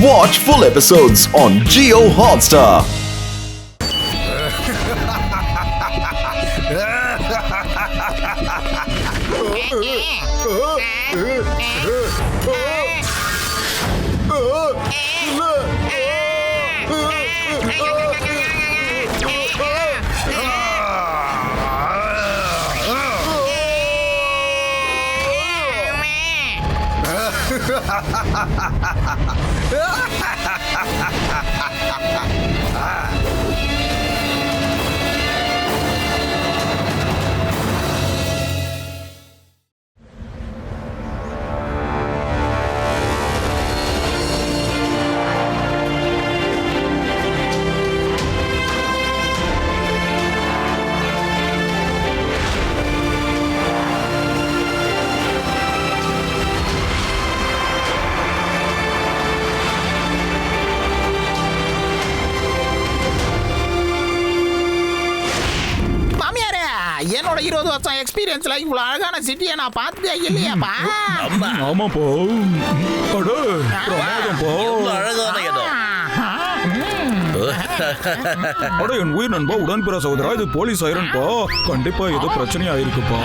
Watch full episodes on Jio Hotstar. என்னோட 20 வருஷம் எக்ஸ்பீரியன்ஸ்ல இவ்வளவு அழகான சிட்டியை நான் பார்த்ததே இல்லையாப்பா. ஆமாப்பா, அழகான இடம். அட என் உயிர் நண்பா, உடன்பிற சகோதரா, இது போலீஸ் ஆயிருன்பா. கண்டிப்பா ஏதோ பிரச்சனை ஆயிருக்குப்பா.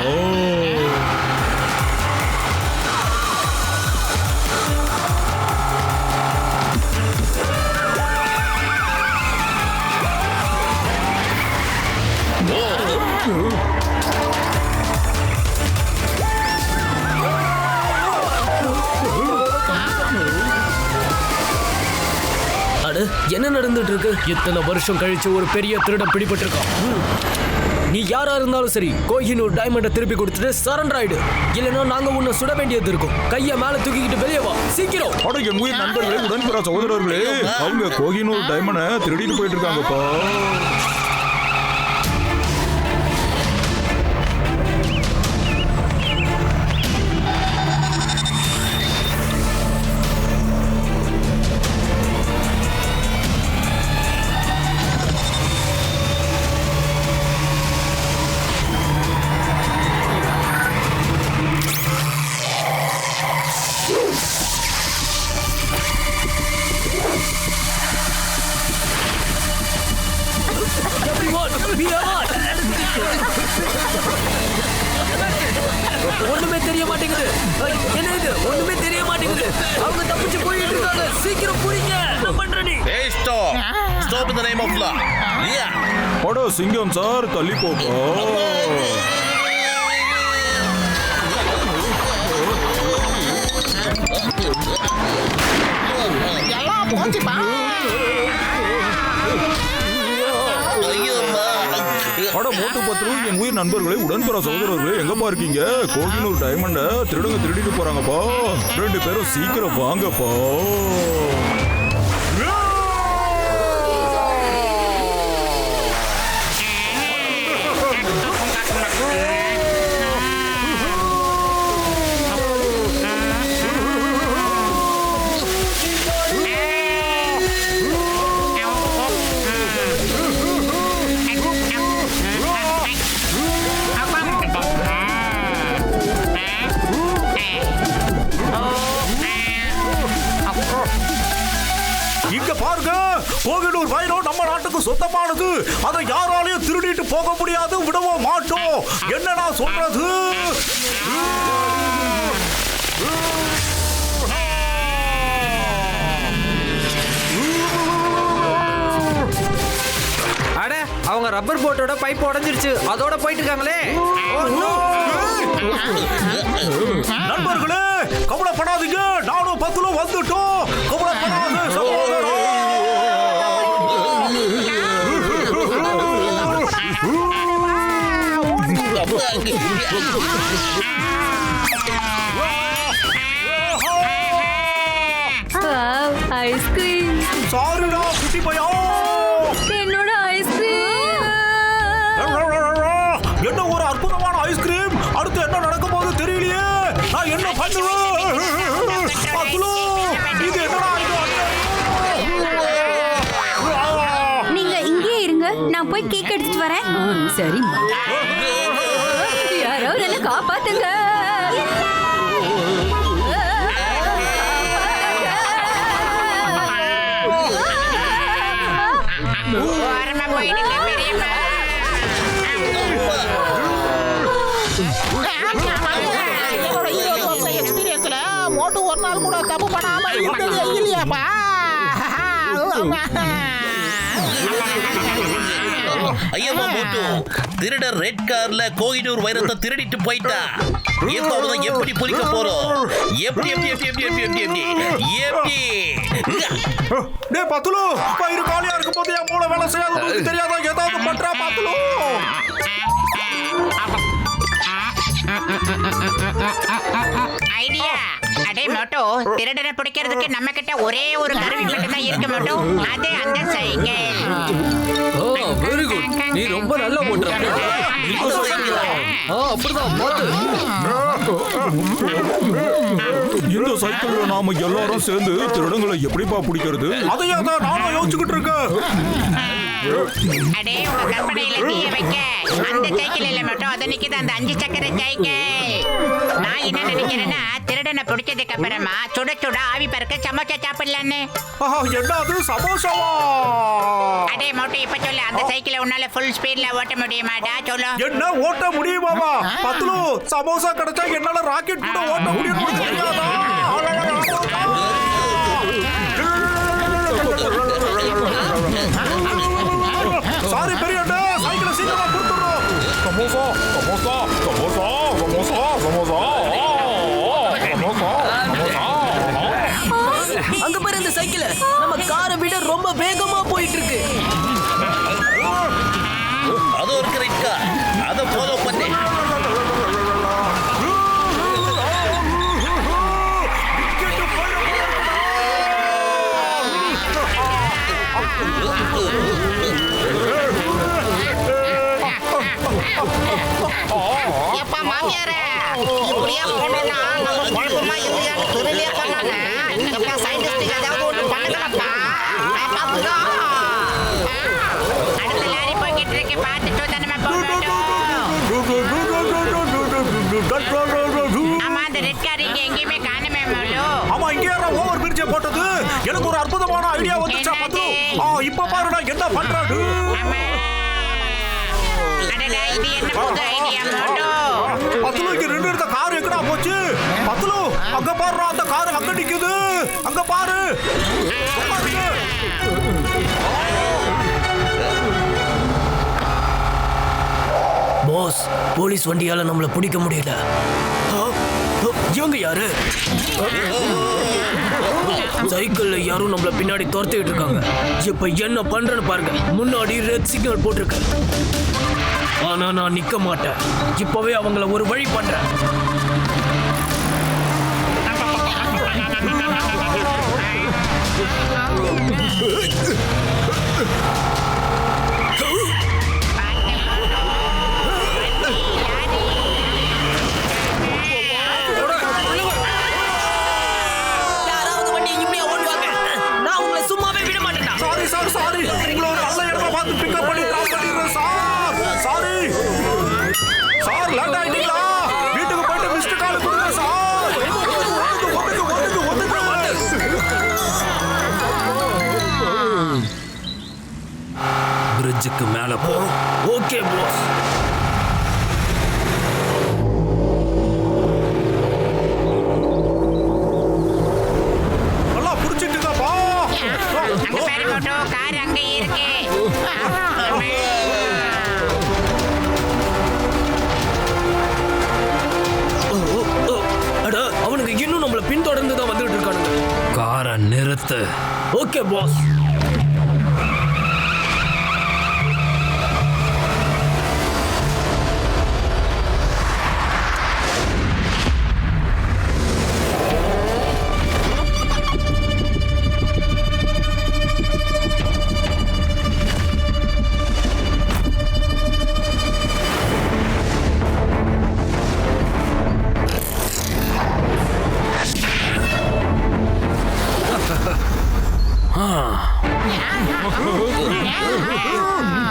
என்ன நடந்துட்டு இருக்கு? இத்தனை வருஷம் கழிச்சு ஒரு பெரிய திருடம் பிடிபட்டிருக்கான். நீ யாரா இருந்தாலும் சரி, கோஹினூர் டைமண்டை திருப்பி கொடுத்துட்டு சரண்டர் ஆயிடு. இல்லைன்னா நாங்க உன்னை சுட வேண்டியது இருக்கும். கைய மேல தூக்கிக்கிட்டு வெளியே வா, சீக்கிரம். அட என் உயிர் நண்பர்களே, உடன்பிற சகோதரர்களே, அவங்க கோஹினூர் டைமண்டை திருடிட்டு போயிட்டு இருக்காங்கப்பா. ஒண்ணுமே தெரிய மாட்டேங்குது. என்ன இது? ஒண்ணுமே தெரிய மாட்டேங்குது. அவங்க தப்பிச்சு போயிட்டு இருக்காங்க. சீக்கிரம் புடிங்க. என்ன பண்ற நீ? Hey, stop. Stop in the name of law. Yeah. அட சிங்கம் சார், தள்ளி போப்பா. எல்லாம் போச்சுப்பா. அட மோட்டு பத்ரு, என் உயிர் நண்பர்களே, உடன்பிற சகோதரர்களே, எங்கப்பா இருக்கீங்க? கோஹினூர் டைமண்டை திருடிட்டு போறாங்கப்பா. 2 பேரும் சீக்கிரம் வாங்கப்பா. பாருங்க, கோஹினூர் வைரம் நம்ம நாட்டுக்கு சொந்தமானது. அதை யாராலையும் திருடிட்டு போக முடியாது, விடவும் மாட்டோம். என்ன நான் சொல்றது? அட, அவங்க ரப்பர் போட்டோட பைப் உடைஞ்சிருச்சு. அதோட போயிட்டு இருக்காங்களே. நண்பர்களே, கவலைப்படாதீங்க, நானும் பத்துலும் வந்துட்டோம். கவலைப்படாத சகோதரா. ஐஸ்கிரீம். சாரிடா குட்டி பையா, என்னோட ஐஸ்கிரீம். என்ன ஒரு அற்புதமான ஐஸ்கிரீம். அடுத்து என்ன நடக்கும் போது தெரியலையே. நான் என்ன பண்ணுவேன்? இது என்னடா இது? நீங்க இங்கே இருங்க, நான் போய் கேக் எடுத்துட்டு வரேன். சரிம்மா. யாரோ என்ன காப்பாத்துங்க. போயிடுங்க பெரியம்மா. என்னோட 20 வருஷம் எக்ஸ்பீரியன்ஸ்ல மோட்டு ஒரு நாள் கூட தப்பு பண்ணாம இருந்ததே இல்லையாப்பா. ஐயம்மா மோட்டு, திருடர் ரெட் கார்ல கோகினூர் வைரத்தை திருடிட்டு போயிட்டா. இப்போ அவனை எப்படி பிடிக்க போறோம்? எப்படி எப்படி எப்படி எப்படி எப்படி எப்படி எப்படி டேய் பத்துலு, வயிறு காலியா இருக்கும் போது என் மூளை வேலை செய்யாது, உங்களுக்கு தெரியாதா? ஏதாவது பண்றா பத்துலு. ஐடியா. அடே மோட்டோ, திருடனை பிடிக்கிறதுக்கு நம்ம கிட்ட ஒரே ஒரு கருவி மட்டும்தான் இருக்கு மோட்டோ. அது அந்த சைக்கிள். Very good. நீ ரொம்ப நல்லா ஓட்டுற. அப்படிதான் மாத்து. இந்த சைக்கிள்ல நாம எல்லாரும் சேர்ந்து திருடங்களை எப்படிப்பா பிடிக்கிறது? அதையும் தான் நானும் யோசிச்சுக்கிட்டு இருக்கேன். அடே உங்க கற்பனையில தீய வைக்க அந்த சைக்கிள் இல்ல மட்டும் அது நிக்குது, அந்த 5 சக்கர சைக்கிள். நான் என்ன நினைக்கிறேன்னா, திருடனை பிடிச்சதுக்கு அப்புறமா சுட சுட ஆவி பறக்க சமோசா சாப்பிடலான்னு. என்ன அது சமோசாவா? அடே மோட்டோ, இப்ப சொல்லு, அந்த சைக்கிளை உன்னால ஃபுல் ஸ்பீட்ல ஓட்ட முடியுமாடா? சொல்லு. என்ன ஓட்ட முடியுமாவா? பத்துலு, சமோசா கிடைச்சா என்னால ராக்கெட் கூட ஓட்ட முடியும். சாரி பெரிய சைக்கிளை சீக்கிரமா கொடுத்துடுறோம். சமோசா சமோசா சமோசா சமோசா சமோசா அங்க பாரு அந்த சைக்கிள் நம்ம காரை விட ரொம்ப வேகமா போயிட்டு இருக்கு. அது ஒரு ரெட் கார், அதை ஃபாலோ பண்ணு. எப்பா மாமியாரே, இப்படியே போனா நம்ம குழப்பமா இல்லையான்னு துணிலே பண்ணாங்க. எப்பா சயின்டிஸ்ட் ஏதாவது ஒன்று பண்ணுங்கப்பா. அடுத்த லாரி போய்கிட்டு இருக்கு, பார்த்துட்டு தான் நம்ம போகணும். ஆமா, அந்த ரெட் கார் இங்க எங்கேயுமே காணுமே மோலு. ஆமா, இங்க ஓவர் பிரிட்ஜ் போட்டது எனக்கு ஒரு அற்புதமான ஐடியா வந்துச்சா பத்து. இப்ப பாருடா என்ன பண்றாரு. அடடா, இது என்ன புது ஐடியா மோலு? பத்துலு, இங்க ரெண்டு இடத்த கார் எங்கடா போச்சு? பத்துலு, அங்க பாருடா, அந்த கார் அங்க நிக்குது. அங்க பாரு. பாஸ், போலீஸ் வண்டியால நம்மள பிடிக்க முடியல. இவங்க யாரு? சைக்கிள்ல யாரும் நம்மள பின்னாடி துரத்திட்டு இருக்காங்க. இப்ப என்ன பண்றேன்னு பாருங்க. முன்னாடி ரெட் சிக்னல் போட்டிருக்கு. ஆனா நான் நிக்க மாட்டேன். இப்பவே அவங்கள ஒரு வழி பண்றேன். யாராவது வண்டி இப்படியே ஓடுவாங்க. நான் உங்களை சும்மாவே விட மாட்டேன். Sorry sir, sorry. உங்களை ஒரு நல்ல இடமா பார்த்து பிக்கப் பண்ணி டிராப் பண்ணிடுறேன் சார். சாரி சார், லேட் ஆயிட்டீங்களா? வீட்டுக்கு போயிட்டு மிஸ்டு கால் கொடுங்க சார். பிரிட்ஜுக்கு மேல போ. Okay boss. நல்லா புடிச்சிட்டுதாப்பா. அங்க பாரு மோட்டோ, கார் அங்க இருக்கு. அட, அவனுக்கு இன்னும் நம்மள பின்தொடர்ந்து தான் வந்துட்டு இருக்கானுங்க. காரை நிறுத்து. Okay pass.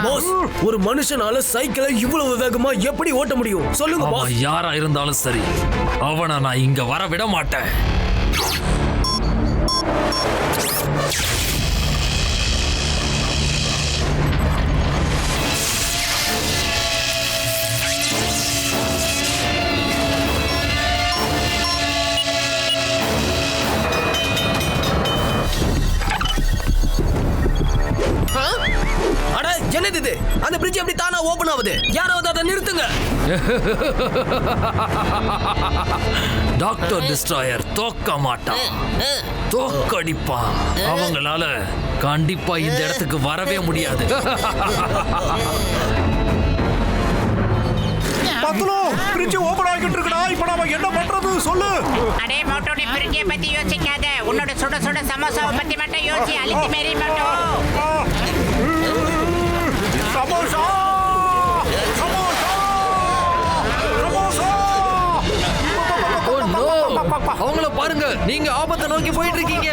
பாஸ், ஒரு மனுஷனால சைக்கிளை இவ்வளவு வேகமா எப்படி ஓட்ட முடியும் சொல்லுங்க பாஸ். யாரா இருந்தாலும் சரி, அவனை நான் இங்க வர விட மாட்டேன். என்னது இது? அந்த பிரிட்ஜ் எப்படி தானா ஓபன் ஆகுது? யாராவது அதை நிறுத்துங்க. டாக்டர் டிஸ்ட்ராயர் தோக்க மாட்டான், தோக்கடிப்பான். அவங்களால கண்டிப்பா இந்த இடத்துக்கு வரவே முடியாது. பத்துலோ பிரிட்ஜ் ஓபன் ஆகிட்டு இருக்குடா. இப்போ நாம என்ன பண்றது சொல்லு. அடே மோட்டோ, நீ பிரிட்ஜை பத்தி யோசிக்காத. உன்னோட சுட சுட சமோசாவை பத்தி மட்டும் யோசி. அழித்து மேரி மோட்டோ. சமோசா சமோசா சமோசா. ஓ நோ, அவங்கள பாருங்க, நீங்க ஆபத்தை நோக்கி போயிட்டு இருக்கீங்க.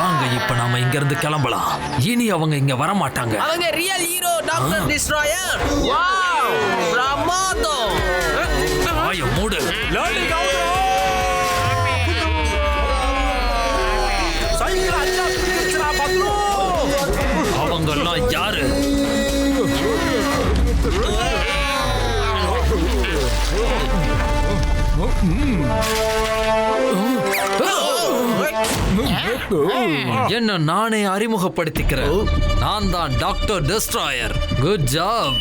வாங்க, இப்ப நாம இங்க இருந்து கிளம்பலாம். இனி அவங்க இங்க வர மாட்டாங்க. அவங்க real hero doctor destroyer. Wow, பிரமாதம். வாய மூடு. அவங்கெல்லாம் யாரு? என்ன நானே அறிமுகப்படுத்திக்கிறேன். நான் தான் டாக்டர் டிஸ்ட்ராயர். Good job.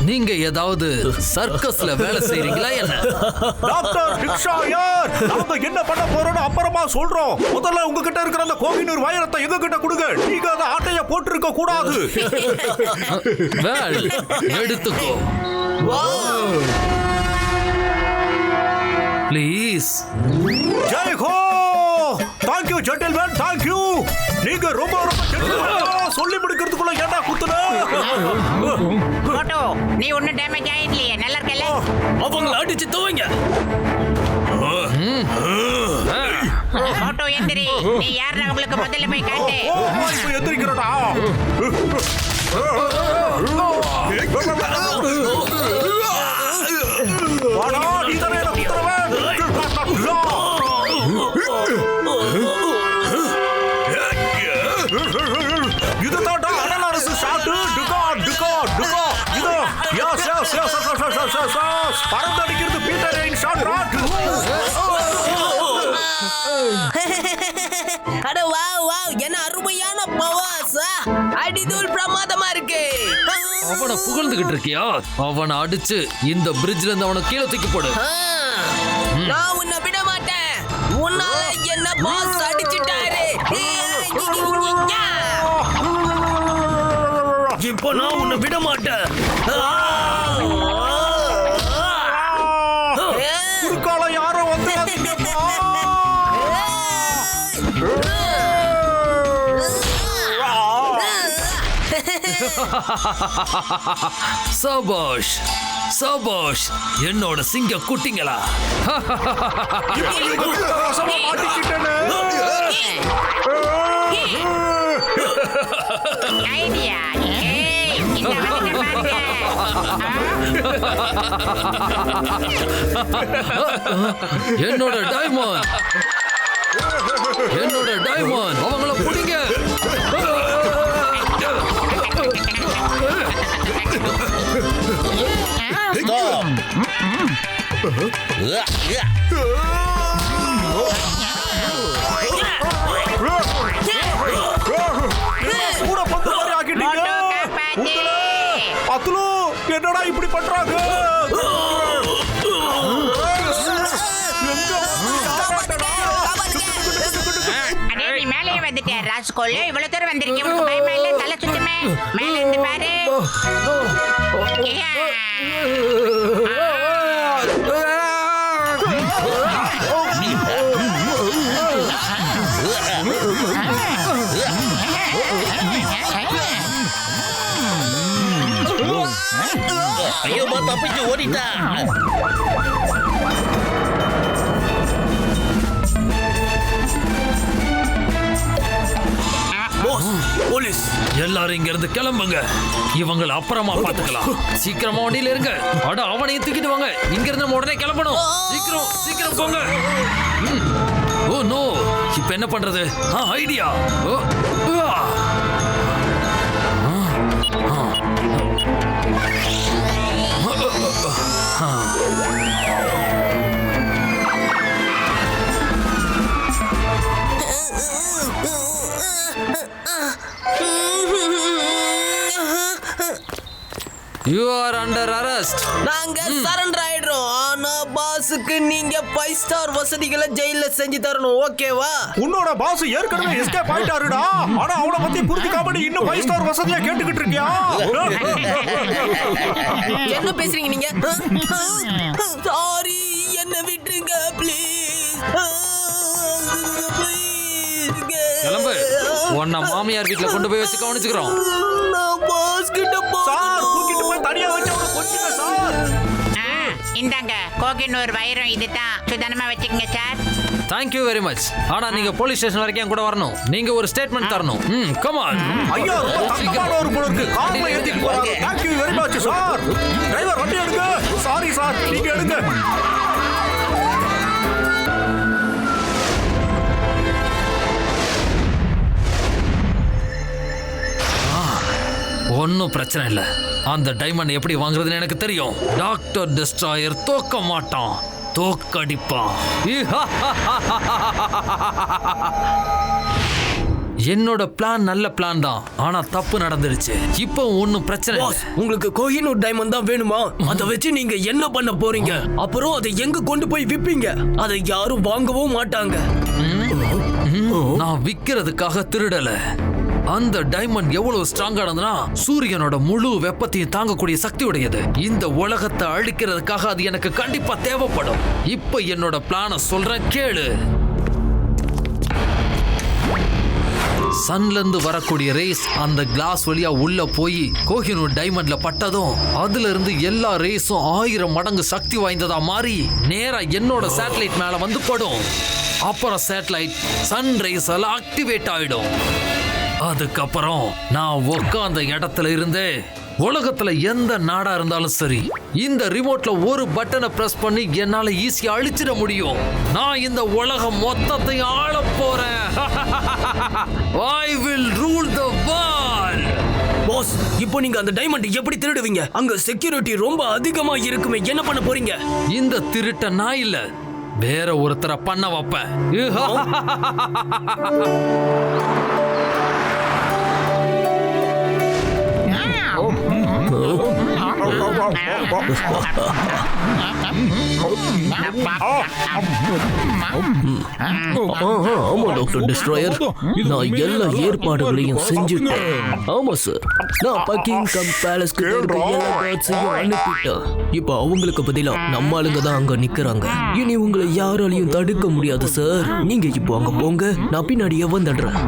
நீங்க ஏதாவது சர்க்கஸ்ல வேலை செய்றீங்களா என்ன? டாக்டர் டிஸ்ட்ராயர், நாம என்ன பண்ண போறோம்னு அப்புறமா சொல்றோம். முதல்ல உங்ககிட்ட இருக்கிற அந்த கோஹினூர் வைரத்தை எங்க கிட்ட கொடுங்க. நீங்க அந்த ஆட்டைய போட்டு இருக்க கூடாது. வேல், எடுத்துக்கோ please. Jai Ho. Thank you gentleman, thank you. நீங்க ரொம்ப சொல்லி முடிக்கிறதுக்குள்ள ஏன்டா குத்துன? மோட்டோ, நீ ஒன்னும் டேமேஜ் ஆயிடலையே, நல்லா இருக்கல? அவங்கள அடிச்சு தூங்க. மோட்டோ எந்திரி. நீ யாருன்னு அவங்களுக்கு முதல்ல போய் காட்டு. இப்போ எந்திரிக்கிறடா. வாடா, நீ தானே என்ன குத்துறவன். இதுதான்டா அனல் அரசு ஷாட்டு. டுகா டுகா டுகா. இது yes yes yes yes yes yes. பறந்து அடிக்கிறது பீட்டர் ரெயின் ஷாட் ராட். அட வாவ் வாவ், என்ன அருமையான பவர்ஸ். அடிதூள் பிரமாதமா இருக்கு. அவனை புகழ்ந்துகிட்டு இருக்கியா? அவனை அடிச்சு இந்த பிரிட்ஜ்ல இருந்து அவனை கீழே தூக்கி போடு. நான் உன்னை விட மாட்டேன். உன்னால என்ன பாஸ் அடிச்சிட்டாரு. இப்போ நான் உன்னை விட மாட்டேன். குறுக்கால யாரோ வந்து சபாஷ் சபாஷ், என்னோட சிங்க குட்டிங்களா. ஐடியா. என்னோட டைமண்ட், என்னோட டைமண்ட், அவங்கள பிடிங்க. அத்துலு, என்னடா இப்படி பண்றாங்க? நீ மேலே வந்துட்ட ராஸ்கோல். இவ்வளவு தூரம் வந்திருக்கேன், உனக்கு பயமா இல்ல? தலை சுத்துமே. மேல இருந்து பாரு. ஐயோ, தப்பிச்சு ஓடிட்டா. போலீஸ், எல்லாரும் இங்க இருந்து கிளம்புங்க. இவங்களை அப்புறமா பாத்துக்கலாம். சீக்கிரமா வண்டியில இருங்க. அட, அவனையும் தூக்கிட்டு வாங்க. இங்க இருந்து நம்ம உடனே கிளம்பணும். சீக்கிரம் சீக்கிரம் போங்க. ஓ நோ, இப்ப என்ன பண்றது? Idea. You are under arrest. நாங்க சரண்டர் ஆயிடுறோம். ஆனா பாஸுக்கு நீங்க 5 ஸ்டார் வசதிகளை ஜெயில செஞ்சு தரணும். ஓகேவா? உன்னோட பாஸ் ஏற்கனவே எஸ்கேப் ஆயிட்டாருடா. ஆனா அவனை பத்தி புரிஞ்சுக்காம நீ இன்னும் 5 ஸ்டார் வசதியா கேட்டுக்கிட்டு இருக்கியா? என்ன பேசுறீங்க நீங்க? சாரி, என்ன விட்டுருங்க ப்ளீஸ். கிளம்பு. உன்னை மாமியார் வீட்டுல கொண்டு போய் வச்சு கவனிச்சுக்கிறோம். நான் பாஸ் கிட்ட சார் தூக்கிட்டு போய் தனியா வச்சு அவனை கொஞ்சிங்க சார். இந்தாங்க கோகினூர் வைரம், இதுதான் சுதனமா வச்சுக்கங்க சார். Thank you very much. ஆனா நீங்க போலீஸ் ஸ்டேஷன் வரைக்கும் என் கூட வரணும். நீங்க ஒரு ஸ்டேட்மெண்ட் தரணும். Come on. ஐயா ரொம்ப தங்கமான ஒரு போல இருக்கு. கார்ல ஏத்திட்டு போறாங்க. Thank you very much sir. Driver வண்டி எடுங்க. சாரி சார், நீங்க எடுங்க. ஒன்னும் பிரச்சனை இல்ல. அந்த டைமண்ட் எப்படி வாங்குறதுன்னு எனக்கு தெரியும். டாக்டர் டெஸ்ட்ராயர் தோக்க மாட்டான், தோக்கடிப்பான். என்னோட பிளான் நல்ல பிளான் தான், ஆனா தப்பு நடந்துருச்சு. இப்போ ஒன்னும் பிரச்சனை இல்ல. உங்களுக்கு கோஹினூர் டைமண்ட் தான் வேணுமா? அதை வச்சு நீங்க என்ன பண்ண போறீங்க? அப்புறம் அதை எங்க கொண்டு போய் விப்பீங்க? அதை யாரும் வாங்கவும் மாட்டாங்க. நான் விக்கிறதுக்காக திருடல. அந்த டைமண்ட் எவ்வளவு ஸ்ட்ராங்கானதுன்னா சூரியனோட முழு வெப்பத்தையும் தாங்கக்கூடிய சக்தி உடையது. இந்த உலகத்தை அழிக்கிறதுக்காக அது எனக்கு கண்டிப்பா தேவைப்படும். இப்ப என்னோட பிளான சொல்றேன், கேளு. சன்ல இருந்து வரக்கூடிய ரேஸ் அந்த கிளாஸ் வழியா உள்ள போய் கோஹினூர் டைமண்ட்ல பட்டதும் அதுல இருந்து எல்லா ரேஸும் 1000 மடங்கு சக்தி வாய்ந்ததா மாறி நேரா என்னோட சேட்டலைட் மேல வந்து படும். அப்புறம் சேட்டலைட் சன் ரேஸால ஆக்டிவேட் ஆயிடும். அதுக்கப்புறம் நான் உட்கார்ந்த இடத்துல இருந்து உலகத்துல எந்த நாடா இருந்தாலும் சரி, இந்த ரிமோட்ல ஒரு பட்டனை பிரஸ் பண்ணி என்னால ஈஸியா அழிச்சிட முடியும். நான் இந்த உலகம் மொத்தத்தை ஆள போறேன். I will rule the world. Boss, இப்போ நீங்க அந்த டைமண்ட் எப்படி திருடுவீங்க? அங்க செக்யூரிட்டி ரொம்ப அதிகமா இருக்குமே, என்ன பண்ண போறீங்க? இந்த திருட்ட நான் இல்ல, வேற ஒருத்தரை பண்ண வைப்பேன். ஆமா டாக்டர் டெஸ்ட்ராயர், நான் எல்லா ஏற்பாடுகளையும் செஞ்சுட்டேன். ஆமா சார், நான் பக்கிங்ஹாம் பேலஸ்க்கு எல்லா கார்ட்ஸையும் அனுப்பிட்டேன். இப்போ அவங்களுக்கு பதிலா நம்ம ஆளுங்க தான் அங்க நிக்கிறாங்க. இனி உங்களை யாராலையும் தடுக்க முடியாது சார். நீங்க இப்போ அங்க போங்க, நான் பின்னாடியே வந்துடுறேன்.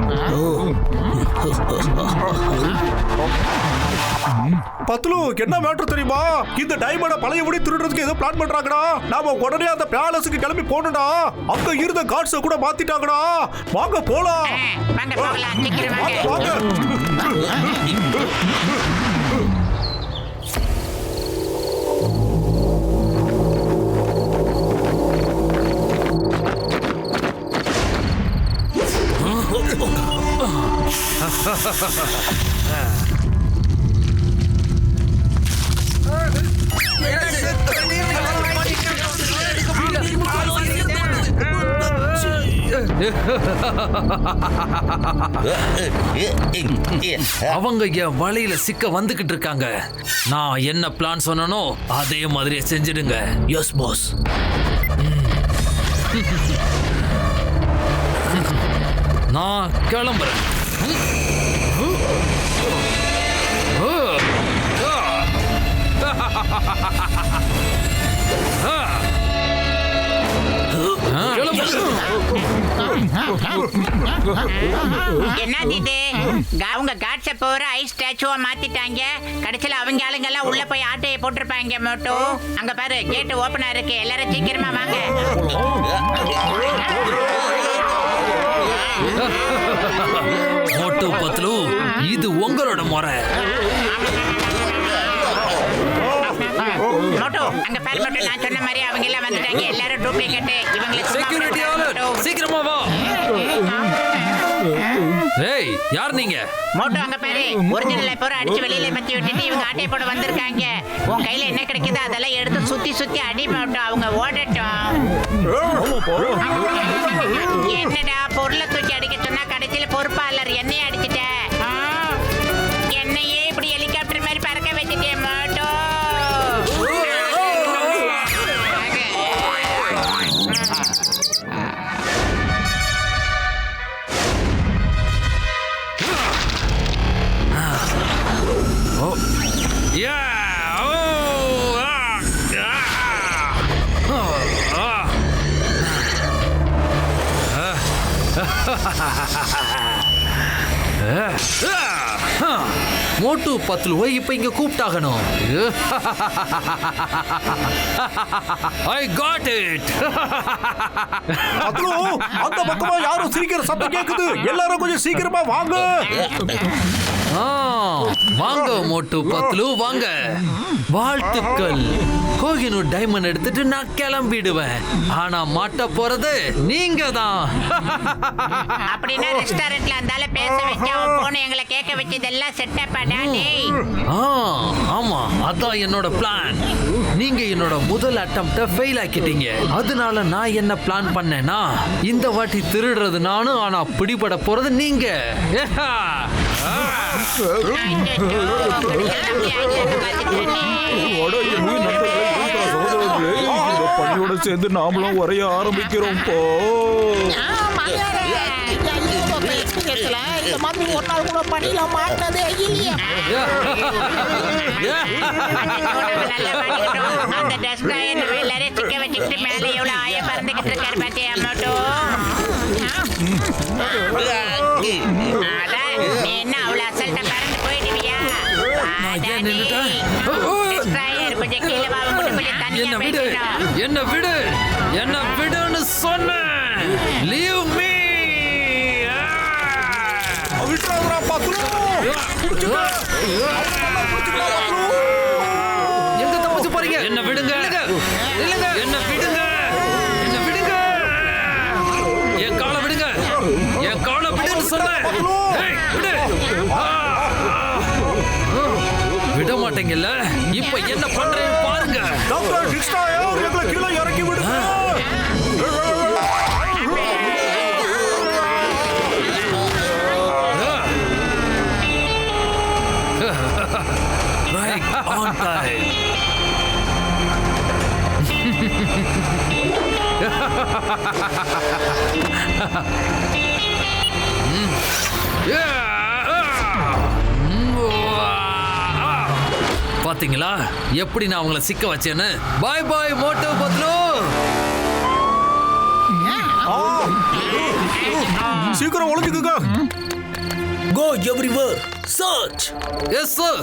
பத்லு, என்ன மேட்டர் தெரியுமா? இந்த டைமண்ட பழையபடி திருடுறதுக்கு ஏதோ பிளான் பண்றாங்கடா. நாம உடனே அந்த பேலஸுக்கு கிளம்பி போகணும்டா. அங்க இருந்த கார்ட்ஸ கூட மாத்திட்டாங்கடா. வாங்க போலாம். வாங்க போகலாம், சீக்கிரம் வாங்க. வாங்க. அவங்க என் வலையில சிக்க வந்துகிட்டு இருக்காங்க. நான் என்ன பிளான் சொன்னனோ அதே மாதிரியே செஞ்சிடுங்க. S pass. நான் கிளம்புறேன். என்னது இது? அவங்க காட்ஸ போற ஐஸ் ஸ்டாச்சுவா மாத்திட்டாங்க. கடைசியில அவங்க ஆளுங்க எல்லாம் உள்ள போய் ஆட்டையை போட்டிருப்பாங்க. மோட்டோ, அங்க பாரு, கேட் ஓபனா இருக்கு. எல்லாரும் சீக்கிரமா வாங்க. மோட்டு பத்லு, இது உங்களோட முறை. மோட்டோ, அங்க பாரு மோட்டோ, நான் சொன்ன மாதிரி அவங்க எல்லாம் வந்துட்டாங்க. எல்லாரும் டூப்ளிகேட். இவங்களை செக்யூரிட்டி ஆளர் சீக்கிரமா வா. ஏய், யார் நீங்க? மோட்டோ, அங்க பாரு, ஒரிஜினல் போற அடிச்சு வெளியில மத்தி விட்டுட்டு இவங்க ஆட்டை போட வந்திருக்காங்க. உன் கையில என்ன கிடைக்குதோ அதெல்லாம் எடுத்து சுத்தி சுத்தி அடி மோட்டோ, அவங்க ஓடட்டும். என்னடா பொருளை தூக்கி அடிக்க சொன்னா கடைசியில பொறுப்பாளர் என்னையே அடிச்சுட்ட. என்னையே இப்படி ஹெலிகாப்டர் மாதிரி பறக்க வச்சுட்டேன் மோட்டோ. மோட்டு பத்லுவை இப்ப இங்க கூப்பிட்டாகணும். I got it. பத்லு, அந்த பக்கமா யாரும் சிரிக்கிற சத்தம் கேக்குது. எல்லாரும் கொஞ்சம் சீக்கிரமா வாங்க. வாங்க மோட்டு பத்லு, வாங்க. வாழ்த்துக்கள். கோகினூர் டைமண்ட் எடுத்துட்டு நான் கிளம்பிடுவேன். ஆனா மாட்ட போறது நீங்க தான். அப்படின்னா ரெஸ்டாரண்ட்ல அந்தால பேச வச்சா போன எங்களை கேட்க வச்சதெல்லாம் செட்டப் பண்ணி. ஆமா, அதான் என்னோட பிளான். நீங்க என்னோட முதல் அட்டெம்ப்ட ஃபெயில் ஆக்கிட்டீங்க. அதனால நான் என்ன பிளான் பண்ணேன்னா, இந்த வாட்டி திருடுறது நானும், ஆனா பிடிபட போறது நீங்க. பள்ளியோட சேர்ந்து நாமளும் வரைய ஆரம்பிக்கிறோம் போ. இந்த மாதிரி ஒரு நாள் கூட பணியில மாட்டினதே இல்லையா? அந்த டஸ்ட்ராயர் எல்லாரையும் சிக்க வச்சுக்கிட்டு மேலே எவ்வளவு ஆய பறந்துகிட்டு இருக்காரு பாத்தியா மட்டும். அதான் நீ என்ன அவ்வளவு அசல்ட்ட பறந்து போயிடுவியா? டஸ்ட்ராயர் கொஞ்சம் கீழே வா, கொஞ்சம் தனியா பேசணும். என்ன விடுன்னு சொன்னேன். Leave me. எங்க தப்பிச்சு போறீங்க? என்ன விடுங்க. என்ன விடுங்க. என் காலை விடுங்க. என் காலை விடுன்னு சொன்னேன். விடு. விட மாட்டீங்கல்ல? இப்ப என்ன பண்றேன்னு பாருங்க. டாக்டர் டிஸ்ட்ராயர், எங்களை கீழே இறக்கி விடுங்க. Right on time. பாத்தீங்களா எப்படி நான் அவங்கள சிக்க வச்சேன்னு? பாய் பாய் மோட்டோ பத்லு. சீக்கிரம் ஒளிஞ்சுக்குங்க. Go everywhere. Search. Yes sir.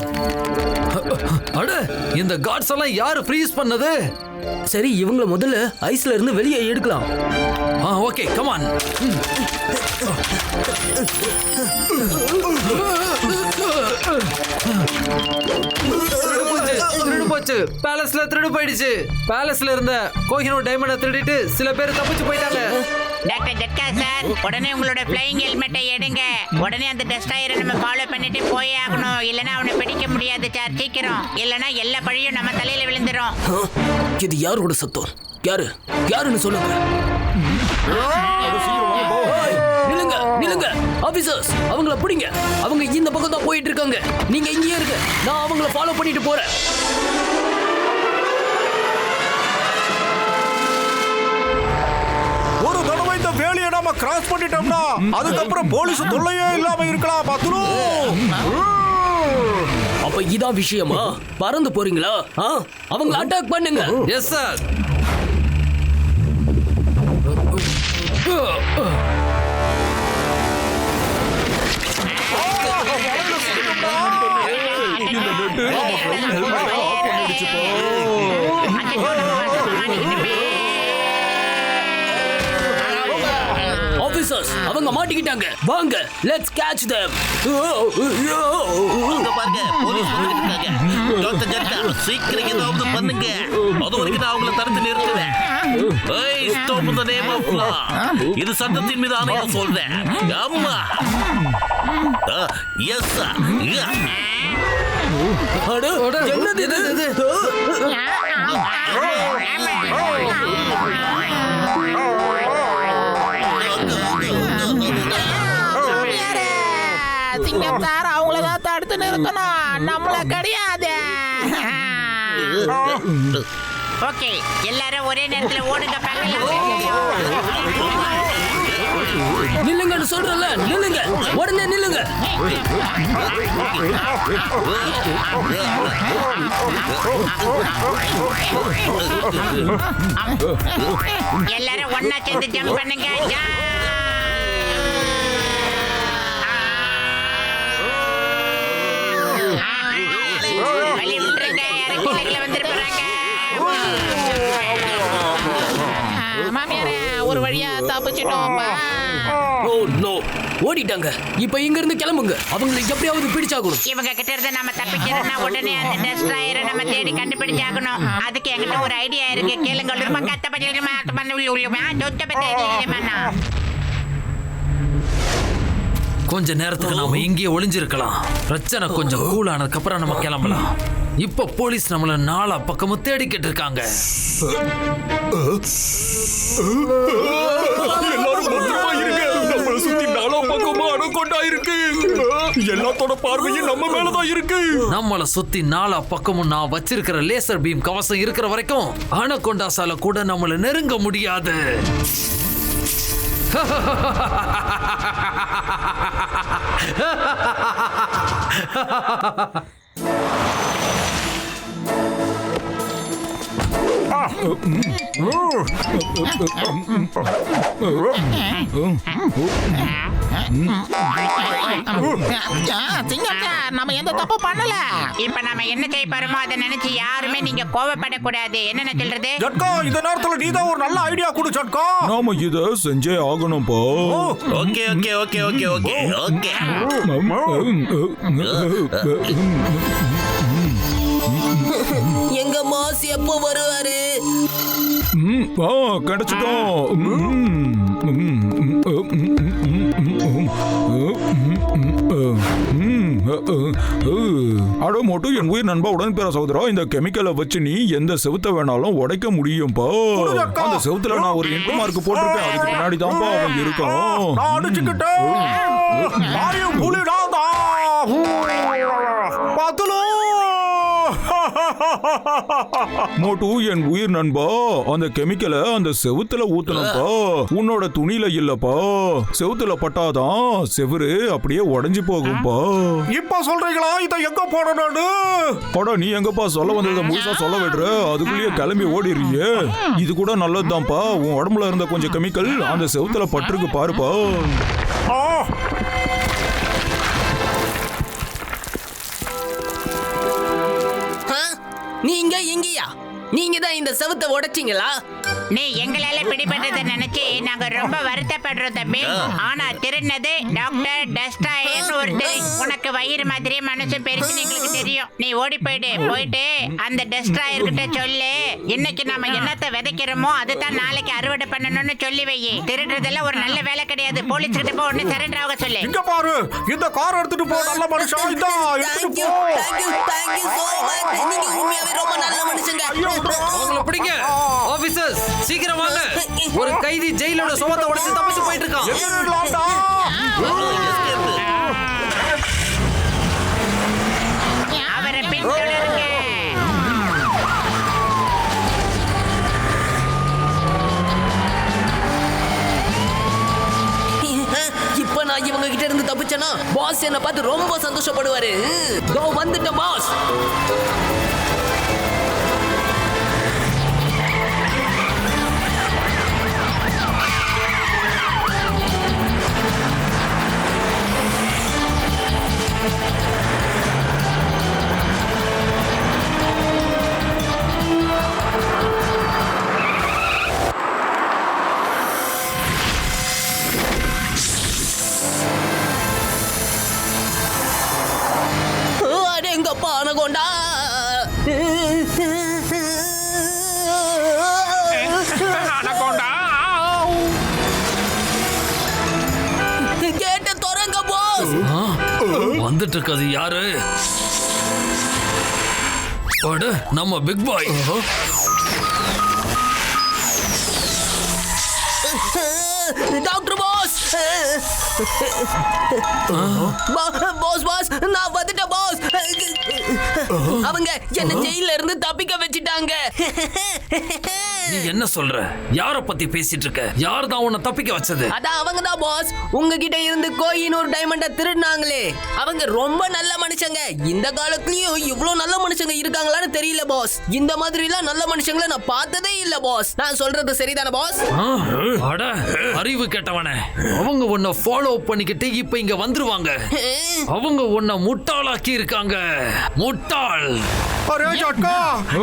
அட, இந்த காட்ஸ் எல்லாம் யாரு ஃப்ரீஸ் பண்ணது? சரி, இவங்கள முதல்ல ஐஸ்ல இருந்து வெளியே எடுக்கலாம். Okay, come on. திருடு போச்சு. பேலஸ்ல திருடு போயிடுச்சு. பேலஸ்ல இருந்த கோஹினூர் டைமண்ட திருடிட்டு சில பேர் தப்பிச்சு போயிட்டாங்க. டாக்டர் ஜட்கா சார், உடனே உங்களோட ஃப்ளையிங் ஹெல்மெட்டை எடுங்க. உடனே அந்த டஸ்ட்ராயரை நம்ம ஃபாலோ பண்ணிட்டு போயே ஆகணும். இல்லனா அவனை பிடிக்க முடியாது சார். சீக்கிரம், இல்லனா எல்லா பழியும் நம்ம தலையில விழுந்துரும். இது யாரோட சத்தம்? யாருன்னு சொல்லுங்க. நில்லுங்க ஆபீசர்ஸ், அவங்கள பிடிங்க. அவங்க இந்த பக்கம் தான் போயிட்டு இருக்காங்க. நீங்க இங்கேயே இருங்க, நான் அவங்கள ஃபாலோ பண்ணிட்டு போறேன். ஒரு தடவை இந்த வேலையை நாம கிராஸ் பண்ணிட்டோம்னா அதுக்கப்புறம் போலீஸ் தொல்லையே இல்லாம இருக்கலாம். பத்லு, அப்ப இதான் விஷயமா? பறந்து போறீங்களா? அவங்கள அட்டாக் பண்ணுங்க. Yes sir. ஆபீசர்ஸ், அவங்க மாட்டிக்கிட்டாங்க. வாங்க, லெட்ஸ் கேட்ச் them. அங்க பாருங்க, போலீஸ் வந்துட்டு இருக்காங்க. டாக்டர் ஜட்கா, சீக்கிரம் ஏதாவது பண்ணுங்க. அது வரைக்கும் நான் அவங்கள தடுத்து நிறுத்துவேன். ஏய், stop the name of law. இது சட்டத்தின் மீது ஆணையா சொல்றேன். அம்மா. Yes sir. என்னது இது? சிங்கத்தார் அவங்களதான் தடுத்து நிறுத்தணும், நம்மள கிடையாது. ஓகே, எல்லாரும் ஒரே நேரத்துல ஓடுங்க. நில்லுங்கன்னு சொல்றல, நில்லுங்க, உடனே நில்லுங்க. எல்லாரும் ஒன்னா சேர்ந்து ஜம்ப் பண்ணுங்க. தள்ளி விட்டுருங்க, யாரும் கீழே வந்துட்டு போறாங்க. மாமியாரே ஒரு வழியா தப்பிச்சிட்டோம்பா. ஓ நோ, ஓடிட்டாங்க. இப்போ இங்க இருந்து கிளம்புங்க. அவங்களை எப்படியாவது பிடிச்சாகணும். இவங்க கிட்ட இருந்து நம்ம தப்பிக்கிறோம்னா உடனே அந்த டெஸ்ட்ராயரை நம்ம தேடி கண்டுபிடிச்சாகணும். அதுக்கு என்கிட்ட ஒரு ஐடியா இருக்கு, கேளுங்க. கொஞ்ச நேரத்துக்கு நாம இங்கேயே ஒளிஞ்சிருக்கலாம். பிரச்சனை கொஞ்சம் கூல் ஆனதுக்கு அப்புறம் நம்ம கிளம்பலாம். இப்ப போலீஸ் நம்மள நாலா பக்கமும் தேடிக்கிட்டு இருக்காங்க. எல்லாரும் பத்திரமா இருங்க. நம்மள சுத்தி நாலா பக்கமா அணக்கொண்டா இருக்கு. எல்லாத்தோட பார்வையும் நம்ம மேலதான் இருக்கு. நம்மள சுத்தி நாலா பக்கமும் நான் வச்சிருக்கிற லேசர் பீம் கவசம் இருக்கிற வரைக்கும் அணக்கொண்டாசால கூட நம்மள நெருங்க முடியாது. நம்ம எந்த தப்பு பண்ணல. இப்ப நம்ம என்ன செய்ய போறோமோ அதை நினைச்சு யாருமே நீங்க கோவப்படக்கூடாது. என்ன சொல்றது? ஜட்கா, இந்த நேரத்துல நீதான் ஒரு நல்ல ஐடியா கொடு ஜட்கா. நாம இத செஞ்சே ஆகணும்பா. Okay okay okay okay okay okay. எங்க மாஸ் எப்போ வருவாரு? கிடைச்சிட்டோம். அட மோட்டு, என் உயிர் நண்பா உடன்பேர சகோதரா, இந்த கெமிக்கலை வச்சு நீ எந்த செவுத்த வேணாலும் உடைக்க முடியும்பா. அந்த செவுத்துல நான் ஒரு இன்ட் மார்க் போட்டிருப்பேன். அதுக்கு பின்னாடி தான்ப்பா அவன் இருக்கான். நான் அடிச்சுக்கிட்டேன். மாயம் புலிடாதா. பத்துலு. மோட்டு, என் உயிர் நண்பா, அந்த கெமிக்கலை அந்த செவுத்துல ஊத்தணும்பா. உன்னோட துணியில இல்லப்பா. செவுத்துல பட்டாதான் செவுரு அப்படியே உடைஞ்சு போகும்பா. இப்ப சொல்றீங்களா இதை எங்க போடணும்னு? படா, நீ எங்கப்பா சொல்ல வந்ததை முழுசா சொல்ல விடுற? அதுக்குள்ளேயே கிளம்பி ஓடிடுறியே. இது கூட நல்லதுதான்ப்பா. உன் உடம்புல இருந்த கொஞ்சம் கெமிக்கல் அந்த செவுத்துல பட்டிருக்கு பாருப்பா. நீங்க இங்கயா? நீங்க தான் இந்த செவுத்தை உடைச்சிங்களா? நீ எங்களால பிடிபட்டதை நினைச்சு நாங்க ரொம்ப வருத்தப்படுறோம் தம்பி. ஆனா திருநது டாக்டர் டெஸ்ட்ராயர் ஒருத்தர். உனக்கு வயிறு மாதிரி மனசு பெருசு எங்களுக்கு தெரியும். நீ ஓடி போயிட்டு அந்த டெஸ்ட்ராயர் கிட்ட சொல்லு, இன்னைக்கு நாம என்னத்தை விதைக்கிறோமோ அதுதான் நாளைக்கு அறுவடை பண்ணணும்னு சொல்லி வை. திருடுறதெல்லாம் ஒரு நல்ல வேலை கிடையாது. போலீஸ் கிட்ட போய் உடனே சரண்டர் ஆக சொல்லு. இங்க பாரு, இந்த கார் எடுத்துட்டு போ. நல்ல மனுஷன். இதா எடுத்துட்டு போ. Thank you so much. நீங்க உண்மையாவே ரொம்ப நல்ல மனுஷங்க. அவங்கள பிடிங்க. ஆபீசர்ஸ், சீக்கிரம் வாங்க. ஒரு கைதி ஜெயிலோட சுவத்தை உடைச்சு தப்பிச்சு போயிட்டு இருக்கான். அவரை பின்தொடருங்க. இப்ப நான் இவங்க கிட்ட இருந்து தப்பிச்சேனா பாஸ் என்ன பார்த்து ரொம்ப சந்தோஷப்படுவாரு. வந்துட்டேன் பாஸ். அடேங்கப்பா அனகோண்டா. கேட்ட தொறங்க பாஸ். வந்துட்டு இருக்காது யாரு? அட, நம்ம big boy. Doctor boss. Boss boss, நான் வந்துட்டேன் பாஸ். அவங்க என்ன ஜெயில இருந்து தப்பிக்க வச்சிட்டாங்க. நீ என்ன சொல்ற? யார பத்தி பேசிட்டு இருக்க? யார் தான் உன்னை தப்பிக்க வச்சது? அதான் அவங்க தான் பாஸ். உங்ககிட்ட இருந்து கோஹினூர் டைமண்ட திருடினாங்களே, அவங்க ரொம்ப நல்ல மனுஷங்க. இந்த காலத்துலயும் இவ்ளோ நல்ல மனுஷங்க இருக்காங்களான்னு தெரியல பாஸ். இந்த மாதிரி எல்லாம் நல்ல மனுஷங்களை நான் பார்த்ததே இல்ல பாஸ். நான் சொல்றது சரிதானே பாஸ்? அட, அறிவு கெட்டவனே. அவங்க உன்னை ஃபாலோ பண்ணிக்கிட்டு இப்ப இங்க வந்துருவாங்க. அவங்க உன்னை முட்டாளாக்கி இருக்காங்க. முட்டாள். அரே ஜட்கா,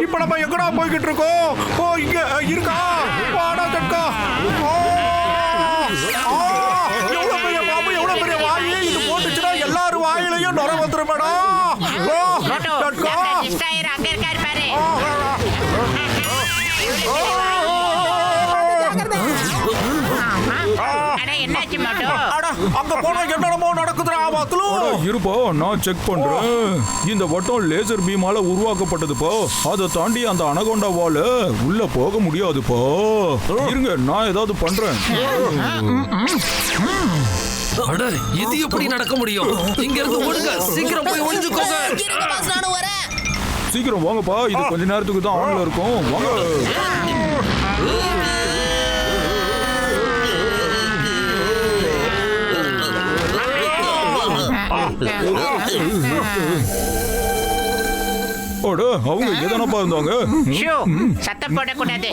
இப்ப நம்ம எங்கடா போய்கிட்டு இருக்கோம்? ஓ இங்க இருக்கா? வாடா ஜட்கா. எவ்வளவு பெரிய பாம்பு, எவ்வளவு பெரிய வாயி! இது போட்டுச்சுன்னா எல்லாரும் வாயிலையும் நுர வந்துருமேடா. மோட்டு, டாக்டர் டிஸ்ட்ராயர் அங்க இருக்காரு பாரு. அட என்னாச்சு மோட்டு? அட அங்க போனா என்னடமோ நடக்குதுடா பாத்துலு. இருப்பா, நான் செக் பண்றேன். இந்த வட்டம் லேசர் பீமால உருவாக்கப்பட்டதுப்பா. அதை தாண்டி அந்த அனகொண்டா வால உள்ள போக முடியாதுப்பா. இருங்க, நான் ஏதாவது பண்றேன். அட இது எப்படி நடக்க முடியும்? இங்க இருந்து ஓடுங்க, சீக்கிரம் போய் ஒளிஞ்சுக்கோங்க. சீக்கிரம் வாங்கப்பா, இது கொஞ்ச நேரத்துக்கு தான் ஆன்ல இருக்கும். வாங்க. அவங்க எதனப்பா இருந்தாங்க? சத்தம் போடக்கூடாது.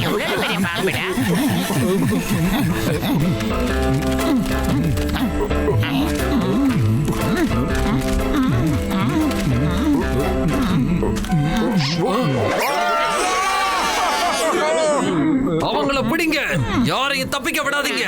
எவ்வளவு பெரிய பாம்புடா. அவங்கள பிடிங்க, யாரையும் தப்பிக்க விடாதீங்க.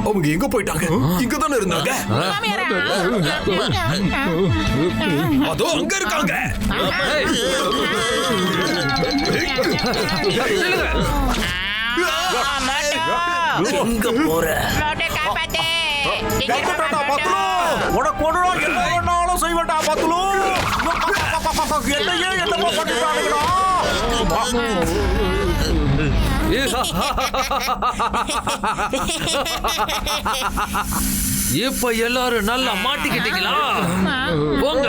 அவங்க எங்க போயிட்டாங்க? இங்க தானே இருந்தாங்க. அதோ அங்க இருக்காங்க. எங்க போற? மோட்டு காப்பாத்து. உனக்கு ஒண்ணுடா, என்ன வேணாலும் செய்வேன்டா பாத்துலு. என்னையே என்னமோ பண்ணிட்டானுங்கடா. இப்ப எல்லாரும் நல்லா மாட்டிக்கிட்டீங்களா? போங்க,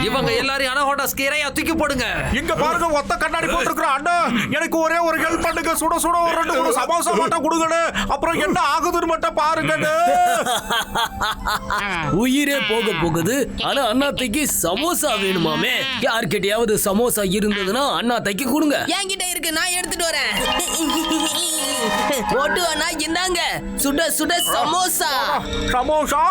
இவங்க எல்லாரையும் அனகொண்டா ஸ்கேரையா தூக்கி போடுங்க. இங்க பாருங்க, ஒத்த கண்ணாடி போட்டுருக்கிற அண்ணா, எனக்கு ஒரே ஒரு ஹெல்ப் பண்ணுங்க. சுட சுட ஒரு 2 சமோசா மட்டும் கொடுங்கன்னு. அப்புறம் என்ன ஆகுதுன்னு மட்டும் பாருங்க. உயிரே போக போகுது, ஆனா அண்ணாத்தைக்கு சமோசா வேணுமாமே. யார்கிட்டயாவது சமோசா இருந்ததுன்னா அண்ணாத்தைக்கு கொடுங்க. என்கிட்ட இருக்கு, நான் எடுத்துட்டு வரேன். போட்டு அண்ணா இந்தாங்க, சுட சுட சமோசா. சமோசா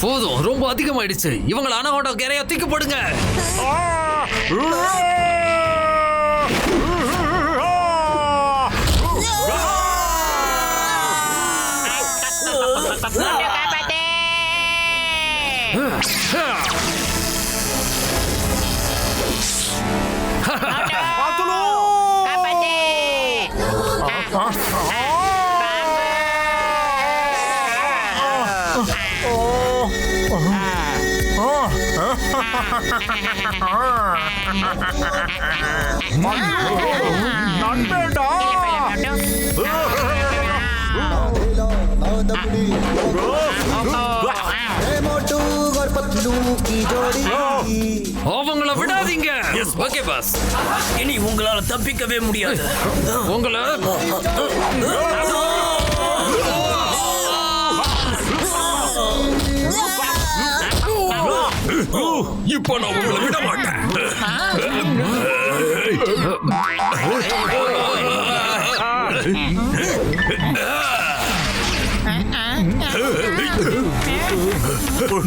போதும், ரொம்ப அதிகமாயிடுச்சு. இவங்களை அனகொண்டா ஸ்கேரையா தூக்கி போடுங்க. மோட்டு காப்பாத்து. பாத்துலு. காப்பாத்து. நண்பேடா. அவங்கள விடாதீங்க. ஓகே பாஸ், இனி உங்களால தப்பிக்கவே முடியாது. உங்களை இப்போ நான் உங்களை விட மாட்டேன்.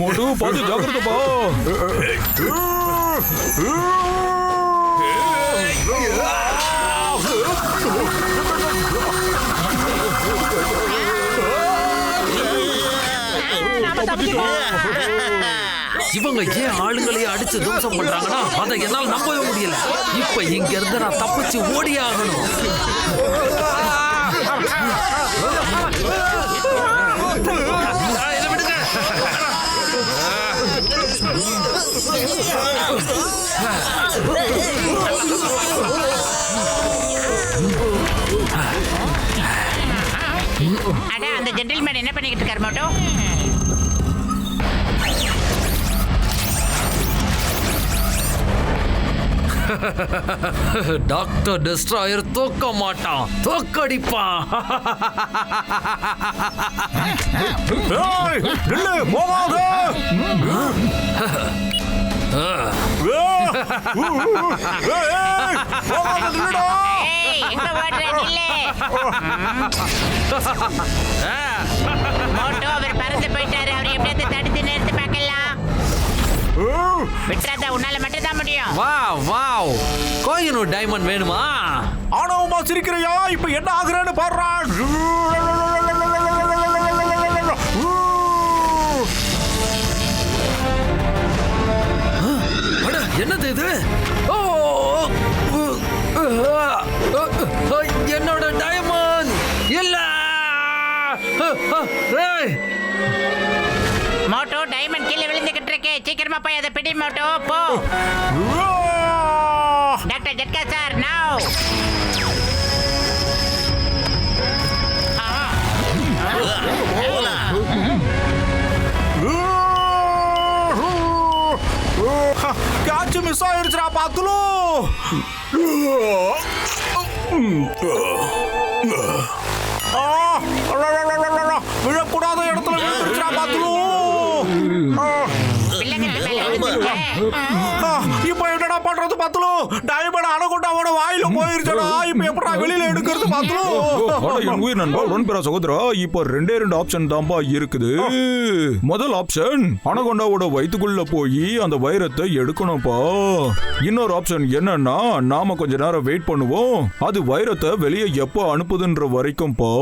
மோட்டு, பார்த்து ஜாக்கிரதைப்பா. இவங்க ஏன் ஆளுங்களையே அடிச்சு துவம்சம் பண்றாங்கன்னா அதை என்னால் நம்பவே முடியல. இப்ப இங்க இருந்து நான் தப்பிச்சு ஓடி ஆகணும். அட அந்த அந்த ஜென்டில்மேன் என்ன பண்ணிக்கிட்டு இருக்காரு மோட்டோ? டாக்டர் டெஸ்ட்ராயர் தோக்க மாட்டான், தோக்கடிப்பான். ஏய், நில்லு, போகாத. போகாத, நில்லுடா. ஏய், எங்க ஓடுற நில்லு. மோட்டோ அவர் பறந்து போயிட்டாரு. அவர் எப்படியாவது தடுத்து நிறுத்தி பார்க்கலாம். விட்டுறாத, உன்னால மட்டும் தான் முடியும். வாவ், கோஹினூர் டைமண்ட் வேணுமா? ஆணவமா சிரிக்கிறையா? இப்ப என்ன ஆகுறேன்னு பாடுறா. என்னது இது? என்னோட டைமண்ட் இல்ல. மோட்டோ, டைமண்ட் கீழே விழுந்துகிட்டு இருக்கு. சீக்கிரமா போய் அதை பிடி மோட்டோ, போ. Doctor Jhatka sir, now. Catch miss ஆயிடுச்சுடா பாத்துலு. விழக்கூடாத இடத்துல விழுந்துருச்சுடா பாத்துலு. இப்ப என்னடா பண்றது பாத்துலு? டைமண்ட் அனகொண்டாவோட வாயில போயிருச்சடா. இப்ப எப்படா வெளியில எடுக்கிறது பாத்துலு? என் உயிர் நண்பா உடன்பெற சகோதரா, இப்போ ரெண்டே ஆப்ஷன் தான்பா இருக்குது. முதல் ஆப்ஷன் அனகொண்டாவோட வயித்துக்குள்ள போய் அந்த வைரத்தை எடுக்கணும்பா. இன்னொரு ஆப்ஷன் என்னன்னா, நாம கொஞ்ச நேரம் வெயிட் பண்ணுவோம், அது வைரத்தை வெளியே எப்ப அனுப்புதுன்ற வரைக்கும் பா.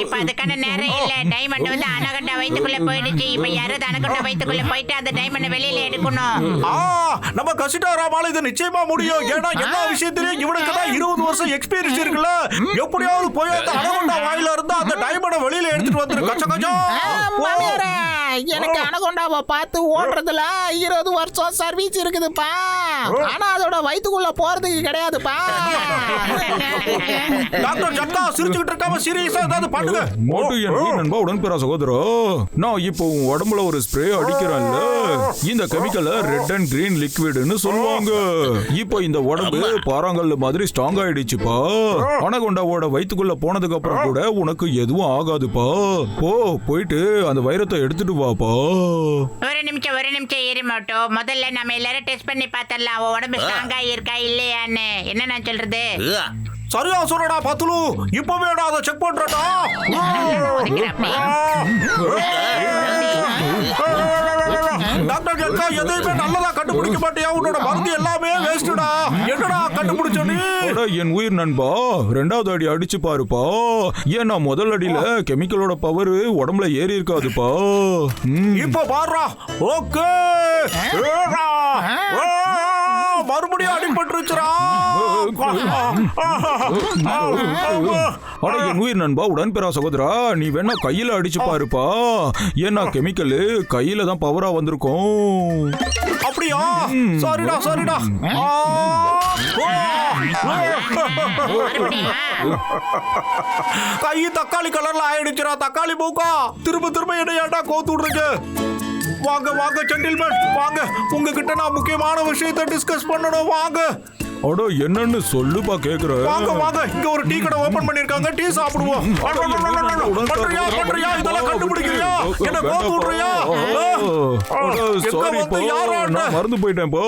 இப்ப அதுக்கான நேரம் இல்ல. டைமண்ட் வந்து அனகொண்டா வயித்துக்குள்ள போயிடுச்சு. இப்ப யாராவது அனகொண்டா வயித்துக்குள்ள போயிட்டு அந்த டைமண்ட் வெளியில எடுக்கணும். நம்ம கசிட்டா ராமால இது நிச்சயமா முடியும். ஏன்னா எல்லா விஷயத்திலயும் இவனுக்கு தான் 20 வருஷம் எக்ஸ்பீரியன்ஸ் இருக்குல்ல. எப்படியாவது போய் அந்த அனகொண்டா வாயில இருந்து அந்த டைமண்ட வெளியில எடுத்துட்டு வந்துரு. மாமியாரே, எனக்கு அனகொண்டாவை பார்த்து ஓடுறதுல 20 வருஷம் சர்வீஸ் இருக்குதுப்பா. ஆனா அதோட வயித்துக்குள்ள போறதுக்கு கிடையாதுப்பா. டாக்டர் ஜட்கா சிரிச்சுக்கிட்டு இருக்காம சீரியஸா ஏதாவது பண்ணுங்க. மோட்டு என் உயிர் நண்பா உடன்பெற சகோதரா, நான் இப்போ உன் உடம்புல ஒரு ஸ்ப்ரே அடிக்கிறேன்ல, இந்த கெமிக்கலை ரெட் அண்ட் கிரீன் லிக்விட்னு சொல்லுவாங்க. இப்போ இந்த உடம்பு பாறாங்கல்ல மாதிரி ஸ்ட்ராங் ஆயிடுச்சுப்பா. அனகொண்டாவோட வயித்துக்குள்ள போனதுக்கு அப்புறம் கூட உனக்கு எதுவும் ஆகாதுப்பா. போயிட்டு அந்த வைரத்தை எடுத்துட்டு வாப்பா. ஒரு நிமிஷம் இரு மோட்டோ. முதல்ல நம்ம எல்லாரும் டெஸ்ட் பண்ணி பார்த்தரலாம், அவ உடம்பு ஸ்ட்ராங்கா இருக்கா இல்லையான்னு. என்ன நான் சொல்றது? சரியா சொல்றடா பத்துலு. இப்பவே அதை செக் பண்றடா. டாக்டர் ஜட்கா எதையுமே நல்லதா கண்டுபிடிக்க மாட்டியா? உன்னோட மருந்து எல்லாமே வேஸ்டடா. என்னடா கண்டுபிடிச்ச நீ? என் உயிர் நண்பா, ரெண்டாவது அடி அடிச்சு பாருப்பா. ஏன்னா முதல் அடியில கெமிக்கலோட பவர் உடம்புல ஏறி இருக்காதுப்பா. இப்ப பாருடா. ஓகே, மறுபடியும் அடிபட்டுருச்சுடா. என் உயிர் நண்பா உடன்பெறா சகோதரா, நீ வேணா கையில அடிச்சு பாருப்பா. ஏன்னா கெமிக்கல் கையில தான் பவரா வந்திருக்கும். அப்படியா? சரிடா. கை தக்காளி கலர்ல ஆயிடுச்சுடா. தக்காளி மூக்கா, திரும்ப என்ன ஏன்டா கோத்து விடுறீங்க? வாங்க ஜென்டில்மேன், வாங்க. உங்ககிட்ட நான் முக்கியமான விஷயத்தை டிஸ்கஸ் பண்ணணும். வாங்க. அட என்னன்னு சொல்லுப்பா கேக்குறேன். வாங்க. இங்க ஒரு டீ கடை ஓபன் பண்ணிருக்காங்க. டீ சாப்பிடுவோம். பண்றியா? இதெல்லாம் கண்டுபிடிக்கிறியா? என்ன கோத்து விடுறியா? சாரிப்பா, நான் மறந்து போயிட்டேன்ப்பா.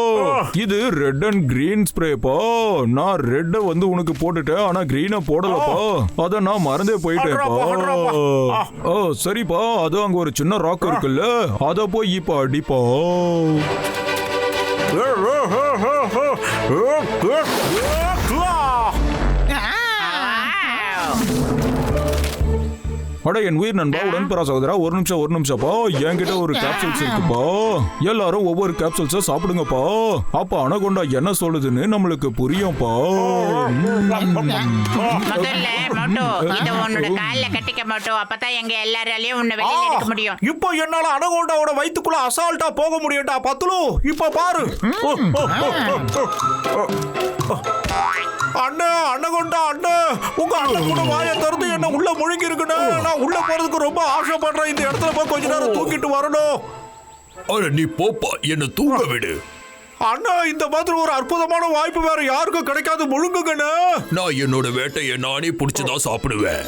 இது ரெட் அண்ட் கிரீன் ஸ்ப்ரேப்பா. நான் ரெட்ட வந்து உனக்கு போட்டுட்டேன், ஆனா கிரீனை போடலப்பா. அத நான் மறந்தே போயிட்டேன்ப்பா. சரிப்பா, அது அங்க ஒரு சின்ன ராக் இருக்குல்ல, அத போய் இப்ப அடிப்பா. அட என் உயிர் நண்பா உடன்பெறா சகோதரா, ஒரு நிமிஷம்ப்பா. என்கிட்ட ஒரு கேப்சூல்ஸ் இருக்குப்பா. எல்லாரும் ஒவ்வொரு கேப்சூல்ஸா சாப்பிடுங்கப்பா. அப்ப அனகொண்டா என்ன சொல்லுதுன்னு நம்மளுக்கு புரியும்பா. முதல்ல மோட்டோ, இத உன்னோட கால்ல கட்டிக்க மோட்டோ. அப்பதான் எங்க எல்லாராலயும் உன்னை வெளியில எடுக்க முடியும். இப்போ என்னால அனகொண்டாவோட வயித்துக்குள்ள அசால்ட்டா போக முடியும்டா பத்துலு. இப்ப பாரு. அண்ணா அண்ணகொண்டா அண்ணா உங்க அண்ணன் கூட வாயை திறந்து என்ன உள்ள முழுங்கி இருக்குண்ணே. நான் உள்ள போறதுக்கு ரொம்ப ஆசைப்படுறேன். இந்த இடத்துல போய் கொஞ்ச நேரம் தூக்கிட்டு வரணும். அட நீ போப்பா, என்ன தூங்க விடு. அண்ணா இந்த மாதிரி ஒரு அற்புதமான வாய்ப்பு வேற யாருக்கும் கிடைக்காது. முழுங்குங்கண்ணே. நான் என்னோட வேட்டையை நானே பிடிச்சுதான் சாப்பிடுவேன்.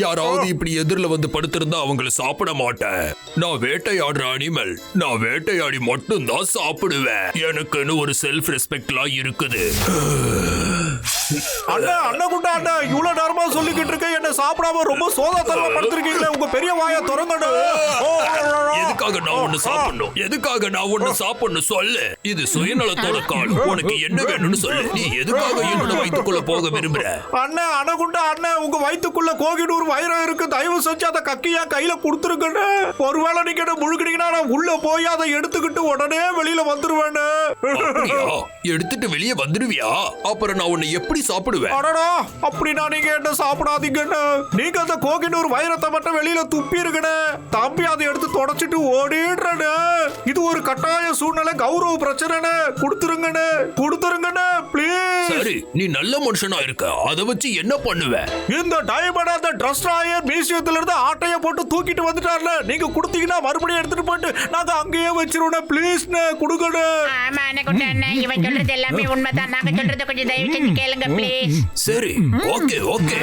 யாராவது இப்படி எதிரில் வந்து படுத்திருந்தா அவங்கள சாப்பிட மாட்டேன். நான் வேட்டையாடுற அனிமல். நான் வேட்டையாடி மட்டும்தான் சாப்பிடுவேன். எனக்குன்னு ஒரு செல்ஃப் ரெஸ்பெக்ட்லாம் இருக்குது. அண்ணா அண்ணகுண்டா அண்ணா இவ்வளவு நேரமா சொல்லிக்கிட்டு இருக்க என்ன சாப்பிடாம ரொம்ப சோதாத்தனமா படுத்திருக்கீங்களே. உங்க பெரிய வாயை திறங்கண்ணா. எதுக்காக நான் ஒண்ணு சாப்பிடணும்? எதுக்காக நான் ஒண்ணு சாப்பிடணும் சொல்லு. இது சுயநலத்தோட கால். உனக்கு என்ன வேணும்னு சொல்லு. நீ எதுக்காக என்னோட வயிற்றுக்குள்ள போக விரும்புற? அண்ணா அண்ணகுண்டா அண்ணா உங்க வயிற்றுக்குள்ள கோகினூர் வைரம் இருக்கு. தயவு செஞ்சு அதை கக்கியா கையில கொடுத்துருக்கண்ணே. ஒருவேளை நீங்க என்ன முழுக்கிட்டீங்கன்னா நான் உள்ள போய் அதை எடுத்துக்கிட்டு உடனே வெளியில வந்துருவேன். எடுத்துட்டு வெளியே வந்துடுவியா? அப்புறம் நான் உன்னை எப்படி சாப்பிடுவேன்? அடடா அப்படின்னா நீங்க என்ன சாப்பிடாதீங்கண்ணே. நீங்க அந்த கோகினூர் வைரத்தை மட்டும் வெளியில துப்பி இருக்கண்ணே. தம்பி அதை எடுத்து தொடச்சிட்டு ஓடிடுறேன்னு. இது ஒரு கட்டாய சூழ்நிலை. கௌரவ பிரச்சனை. கொடுத்துருங்கண்ணே கொடுத்துருங்கண்ணே ப்ளீஸ். சரி நீ நல்ல மனுஷனா இருக்க. அதை வச்சு என்ன பண்ணுவ? இந்த டைமண்ட் அந்த டிஸ்ட்ராயர் மியூசியத்துல இருந்து ஆட்டைய போட்டு தூக்கிட்டு வந்துட்டார்ல. நீங்க கொடுத்தீங்கன்னா மறுபடியும் எடுத்துட்டு போயிட்டு நாங்க அங்கேயே வச்சிருவோம். ப்ளீஸ்ண்ணே கொடுங்கண்ணே. ஆமா அண்ணகுண்டா அண்ணா இவன் சொல்றது எல்லாமே உண்மைதான். நாங்க சொல்றத கொஞ்சம் தயவு செஞ்சு கேளுங்க ப்ளீஸ். சரி ஓகே ஓகே.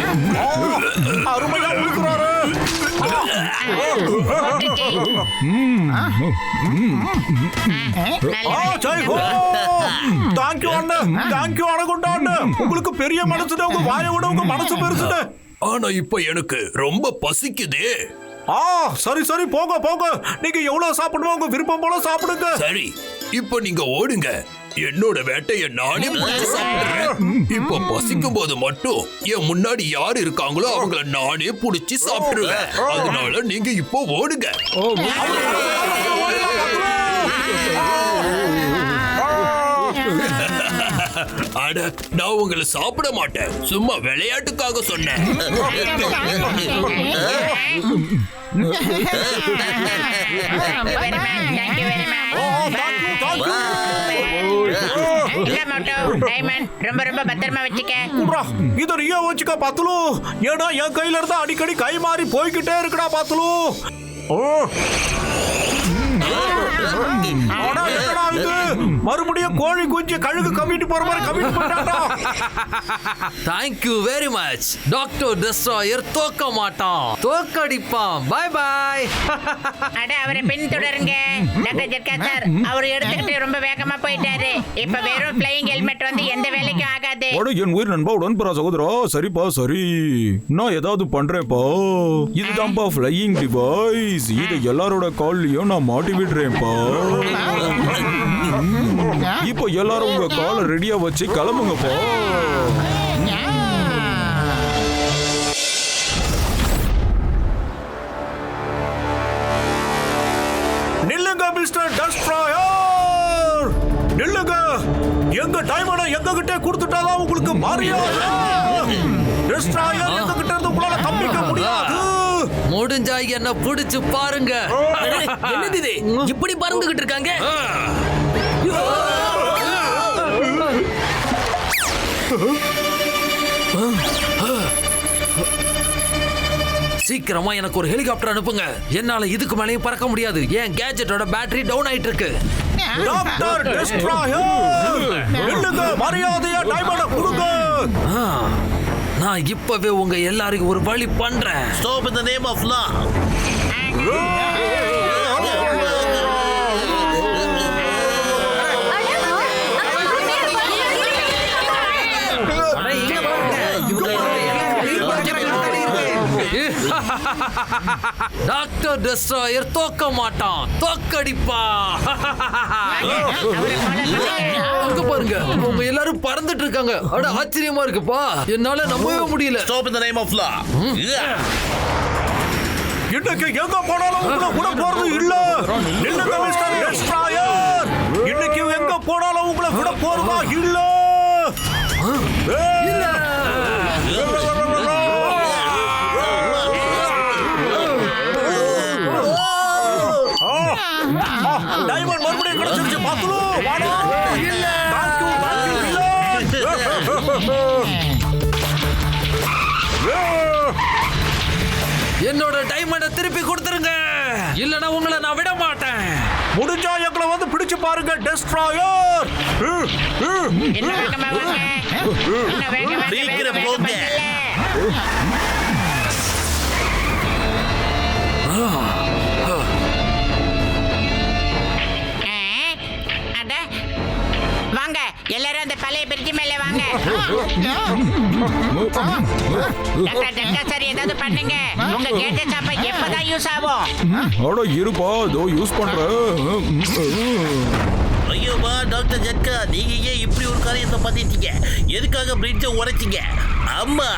அருமையா கொடுக்குறாரு. தேங்க்யூ அண்ணா. தேங்க்யூ அண்ணகுண்டா அண்ணா. உங்களுக்கு பெரிய மனசுதான். உங்க வாயை விட உங்க மனசு பெருசுன்னு. ஆனா இப்ப எனக்கு ரொம்ப பசிக்குதே. சரி சரி போங்க போங்க. நீங்க எவ்வளவு சாப்பிடுவோம் உங்க விருப்பம் போல சாப்பிடுங்க. சரி இப்ப நீங்க ஓடுங்க. என்னோட வேட்டையை நானே முடிச்சு சாப்பிடுறேன். இப்ப பசிக்கும் போது மட்டும் என் முன்னாடி யாரு இருக்காங்களோ அவங்கள நானே புடிச்சு சாப்பிடுவேன். அதனால நீங்க இப்போ ஓடுங்க. அட நான் உங்களை சாப்பிட மாட்டேன். சும்மா விளையாட்டுக்காக சொன்னேன். ரொம்ப ரொம்ப பத்திரமா வச்சுக்க. இத நீயே வச்சுக்க பாத்துலு. ஏன்னா என் கையில இருந்தா அடிக்கடி கை மாறி போய்கிட்டே இருக்குடா பாத்துலு. மறுபடியும் கோழி குஞ்சு கழுகு கமிட்டு போற மாதிரி கமிட்டு போட்டாடா. Thank you very much. Doctor destroyer தோக்க மாட்டான், தோக்கடிப்பான். By by. அட அவரை பின் தொடருங்க. டாக்டர் ஜெர்கா சார் அவர் எடுத்துக்கிட்டு ரொம்ப வேகமா போயிட்டாரு. இப்ப வெறும் ஃப்ளையிங் ஹெல்மெட் வந்து எந்த வேலைக்கும் ஆகாது. என் உயிர் நண்பா உடன்பரா சகோதரா. சரிப்பா சரி, நான் ஏதாவது பண்றேன்ப்பா. இதுதான்ப்பா ஃப்ளையிங் டிவைஸ். இதை எல்லாரோட கால்லயும் நான் மாட்டி விடுறேன்ப்பா. இப்போ எல்லாரும் உங்க காலை ரெடியா வச்சு கிளம்புங்கப்பா. நில்லுங்க மிஸ்டர் டிஸ்ட்ராயர், நில்லுங்க. எங்க டைமண்டை எங்க கிட்ட கொடுத்துட்டாதான் உங்களுக்கு மரியாதை. டிஸ்ட்ராயர் எங்க கிட்ட இருந்து உங்களால தப்பிக்க முடியாது. முடிஞ்சா என்ன புடிச்சு பாருங்க. என்னது இது? இப்படி பறந்துகிட்டு இருக்காங்க. சீக்கிரமா எனக்கு ஒரு ஹெலிகாப்டர் அனுப்புங்க. என்னால இதுக்கு மேலேயும் பறக்க முடியாது. என் கேஜெட்டோட பேட்டரி டவுன் ஆயிட்டு இருக்கு. டாக்டர் டிஸ்ட்ராயர், நில்லுங்க. மரியாதையா டைமண்டை கொடுங்க. நான் இப்பவே உங்க எல்லாருக்கும் ஒரு வழி பண்றேன். Stop in the name of law. Doctor destroyer தோக்க மாட்டான், தோக்கடிப்பான். அங்க பாருங்க, அவங்க எல்லாரும் பறந்துட்டு இருக்காங்க. அட ஆச்சரியமா இருக்குப்பா, என்னால நம்பவே முடியல. Stop in the name of law. இன்னைக்கு எங்க போனாலும் உங்களை விட போறது இல்ல. நில்லுங்க மிஸ்டர் டிஸ்ட்ராயர், இன்னைக்கு எங்க போனாலும் உங்களை விட போறதா இல்ல. டைமண்ட் மறுபடியும் கிடைச்சிருச்சு. பாத்துலு வாடா. இல்ல. என்னோட டைமண்டை திருப்பி கொடுத்துருங்க, இல்லனா உங்களை நான் விட மாட்டேன். முடிஞ்சா எங்களை வந்து பிடிச்சு பாருங்க டெஸ்ட்ராயர். இன்னும் வேகமா வாங்க. இன்னும் வேகமா சீக்கிரம் போங்க. வாங்க எல்லாரும் அந்த பழைய பிரிட்ஜ் மேல வாங்க. டாக்டர் ஜக்கா சார் ஏதாவது பண்ணுங்க. உங்க கேஜெட் சாப்ப எப்பதான் யூஸ் ஆகும்? அட இருப்பா, இதோ யூஸ் பண்றேன். ஐயோமா டாக்டர் ஜட்கா, நீங்க ஏன் இப்படி ஒரு காரியத்தை பண்ணிட்டீங்க? எதுக்காக பிரிட்ஜை உடைச்சிங்க? அம்மா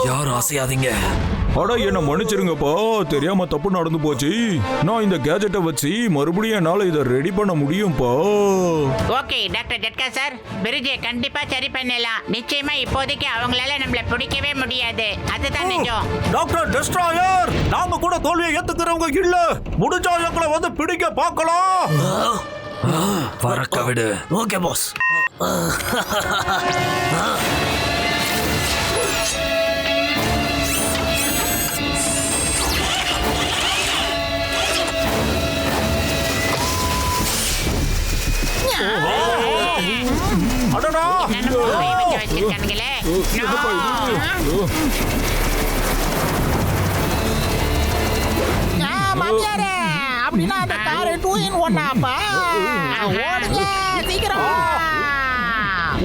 யாரும் அசையாதீங்க. அட என்ன மன்னிச்சிருங்கப்பா, தெரியாம தப்பு நடந்து போச்சு. நான் இந்த கேஜெட்டை வச்சு மறுபடியும் என்னால இதை ரெடி பண்ண முடியும்பா. ஓகே டாக்டர் ஜட்கா சார், பிரிட்ஜை கண்டிப்பா சரி பண்ணலாம். நிச்சயமா இப்போதைக்கு அவங்களால நம்மள பிடிக்கவே முடியாது, அதுதான் நிஜம். டாக்டர் டெஸ்ட்ராயர், நாம கூட தோல்வியை ஏத்துக்கிறவங்க இல்ல. முடிஞ்சா எங்களை வந்து பிடிக்க பார்க்கலாம். பறக்க விடு. Okay boss. அடடா, வச்சிருக்கானுங்களே. மாமியாரே, அப்படின்னா அந்த காரு 2 in 1 ஆப்பா. ஓடுங்க சீக்கிரம்.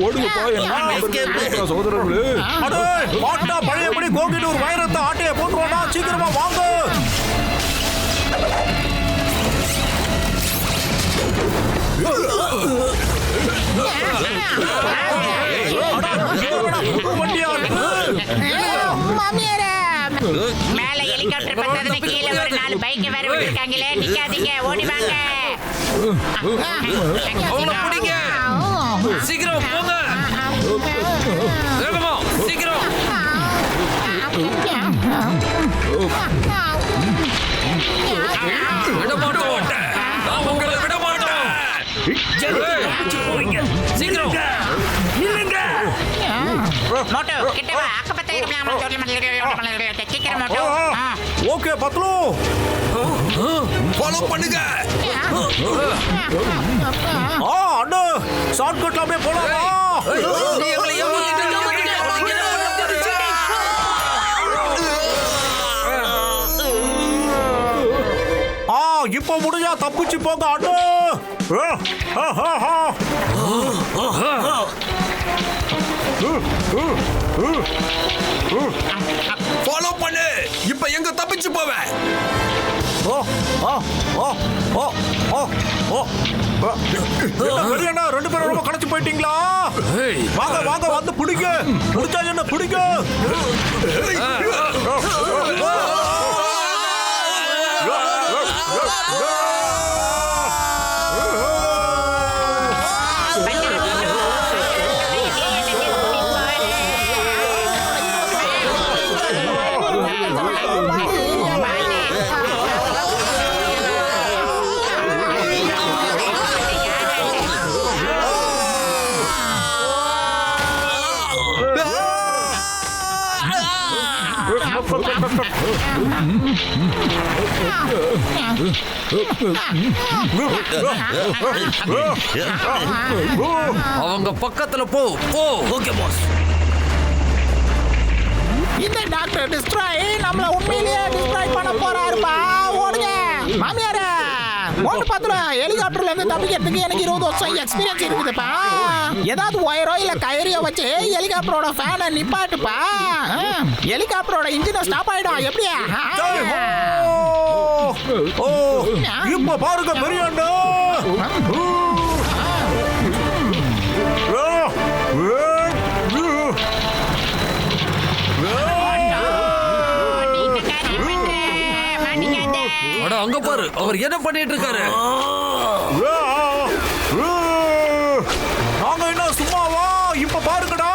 ஓடுங்கப்பா, என்ன சகோதரர்களே. அடே மாட்டா, பழையபடி கோகினூர் வைரத்தை ஆட்டைய போட்டுருவோம்னா சீக்கிரமா வாங்க. மாமியாரே, மேல ஹெலிகாப்டர் பத்ததுன்னு கீழே ஒரு 4 பைக் வேற விட்டுருக்காங்களே. நிக்காதீங்க, ஓடி வாங்க. அவங்கள பிடிங்க. சீக்கிரம் போங்க. வேகமா சீக்கிரம். விட மாட்டோம், நான் உங்களை விட மாட்டோம். சீக்கிரம் மோட்டோ கிட்ட வா. அக்கப்பத்த சீக்கிரம் மோட்டோ. ஓகே பத்லு, ஃபாலோ பண்ணுங்க. அண்ணா ஷார்ட்கட்ல அப்படியே போலாமா? நீ எங்களை ஏமாத்திட்டீங்க. இப்போ முடிஞ்சா தப்பிச்சு போங்க அண்ணா. ஃபாலோ பண்ணு. இப்ப எங்க தப்பிச்சு போவேன்? பெரியண்ணா, 2 பேரும் ரொம்ப களைச்சு போயிட்டீங்களா? வாங்க வாங்க, வந்து பிடிங்க. முடிச்சா என்ன பிடிங்க. அவங்க பக்கத்துல போ போ. Okay boss. இந்த டாக்டர் டிஸ்ட்ராய் நம்மள உண்மையிலேயே டிஸ்ட்ராய் பண்ண போறாருப்பா. ஓடுங்க மாமியாரே, ஓட்டு பாத்துறா. ஹெலிகாப்டர்ல இருந்து தப்பிக்கிறதுக்கு எனக்கு 20 வருஷம் எக்ஸ்பீரியன்ஸ் இருக்குதுப்பா. ஏதாவது ஒயரோ இல்ல கயிறையோ வச்சு ஹெலிகாப்டரோட ஃபேனை நிப்பாட்டுப்பா. ஹெலிகாப்டரோட இன்ஜினை ஸ்டாப் ஆயிடும். எப்படியா? இப்ப பாருங்க பெரியண்ணா. அட அங்க பாரு, அவர் என்ன பண்ணிட்டு இருக்காரு? நாங்க என்ன சும்மாவா? இப்ப பாருங்கடா.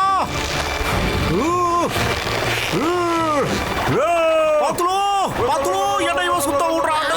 பாத்துலோ பாத்துலோ, என்ன இவன் சுத்த விடுறாங்க.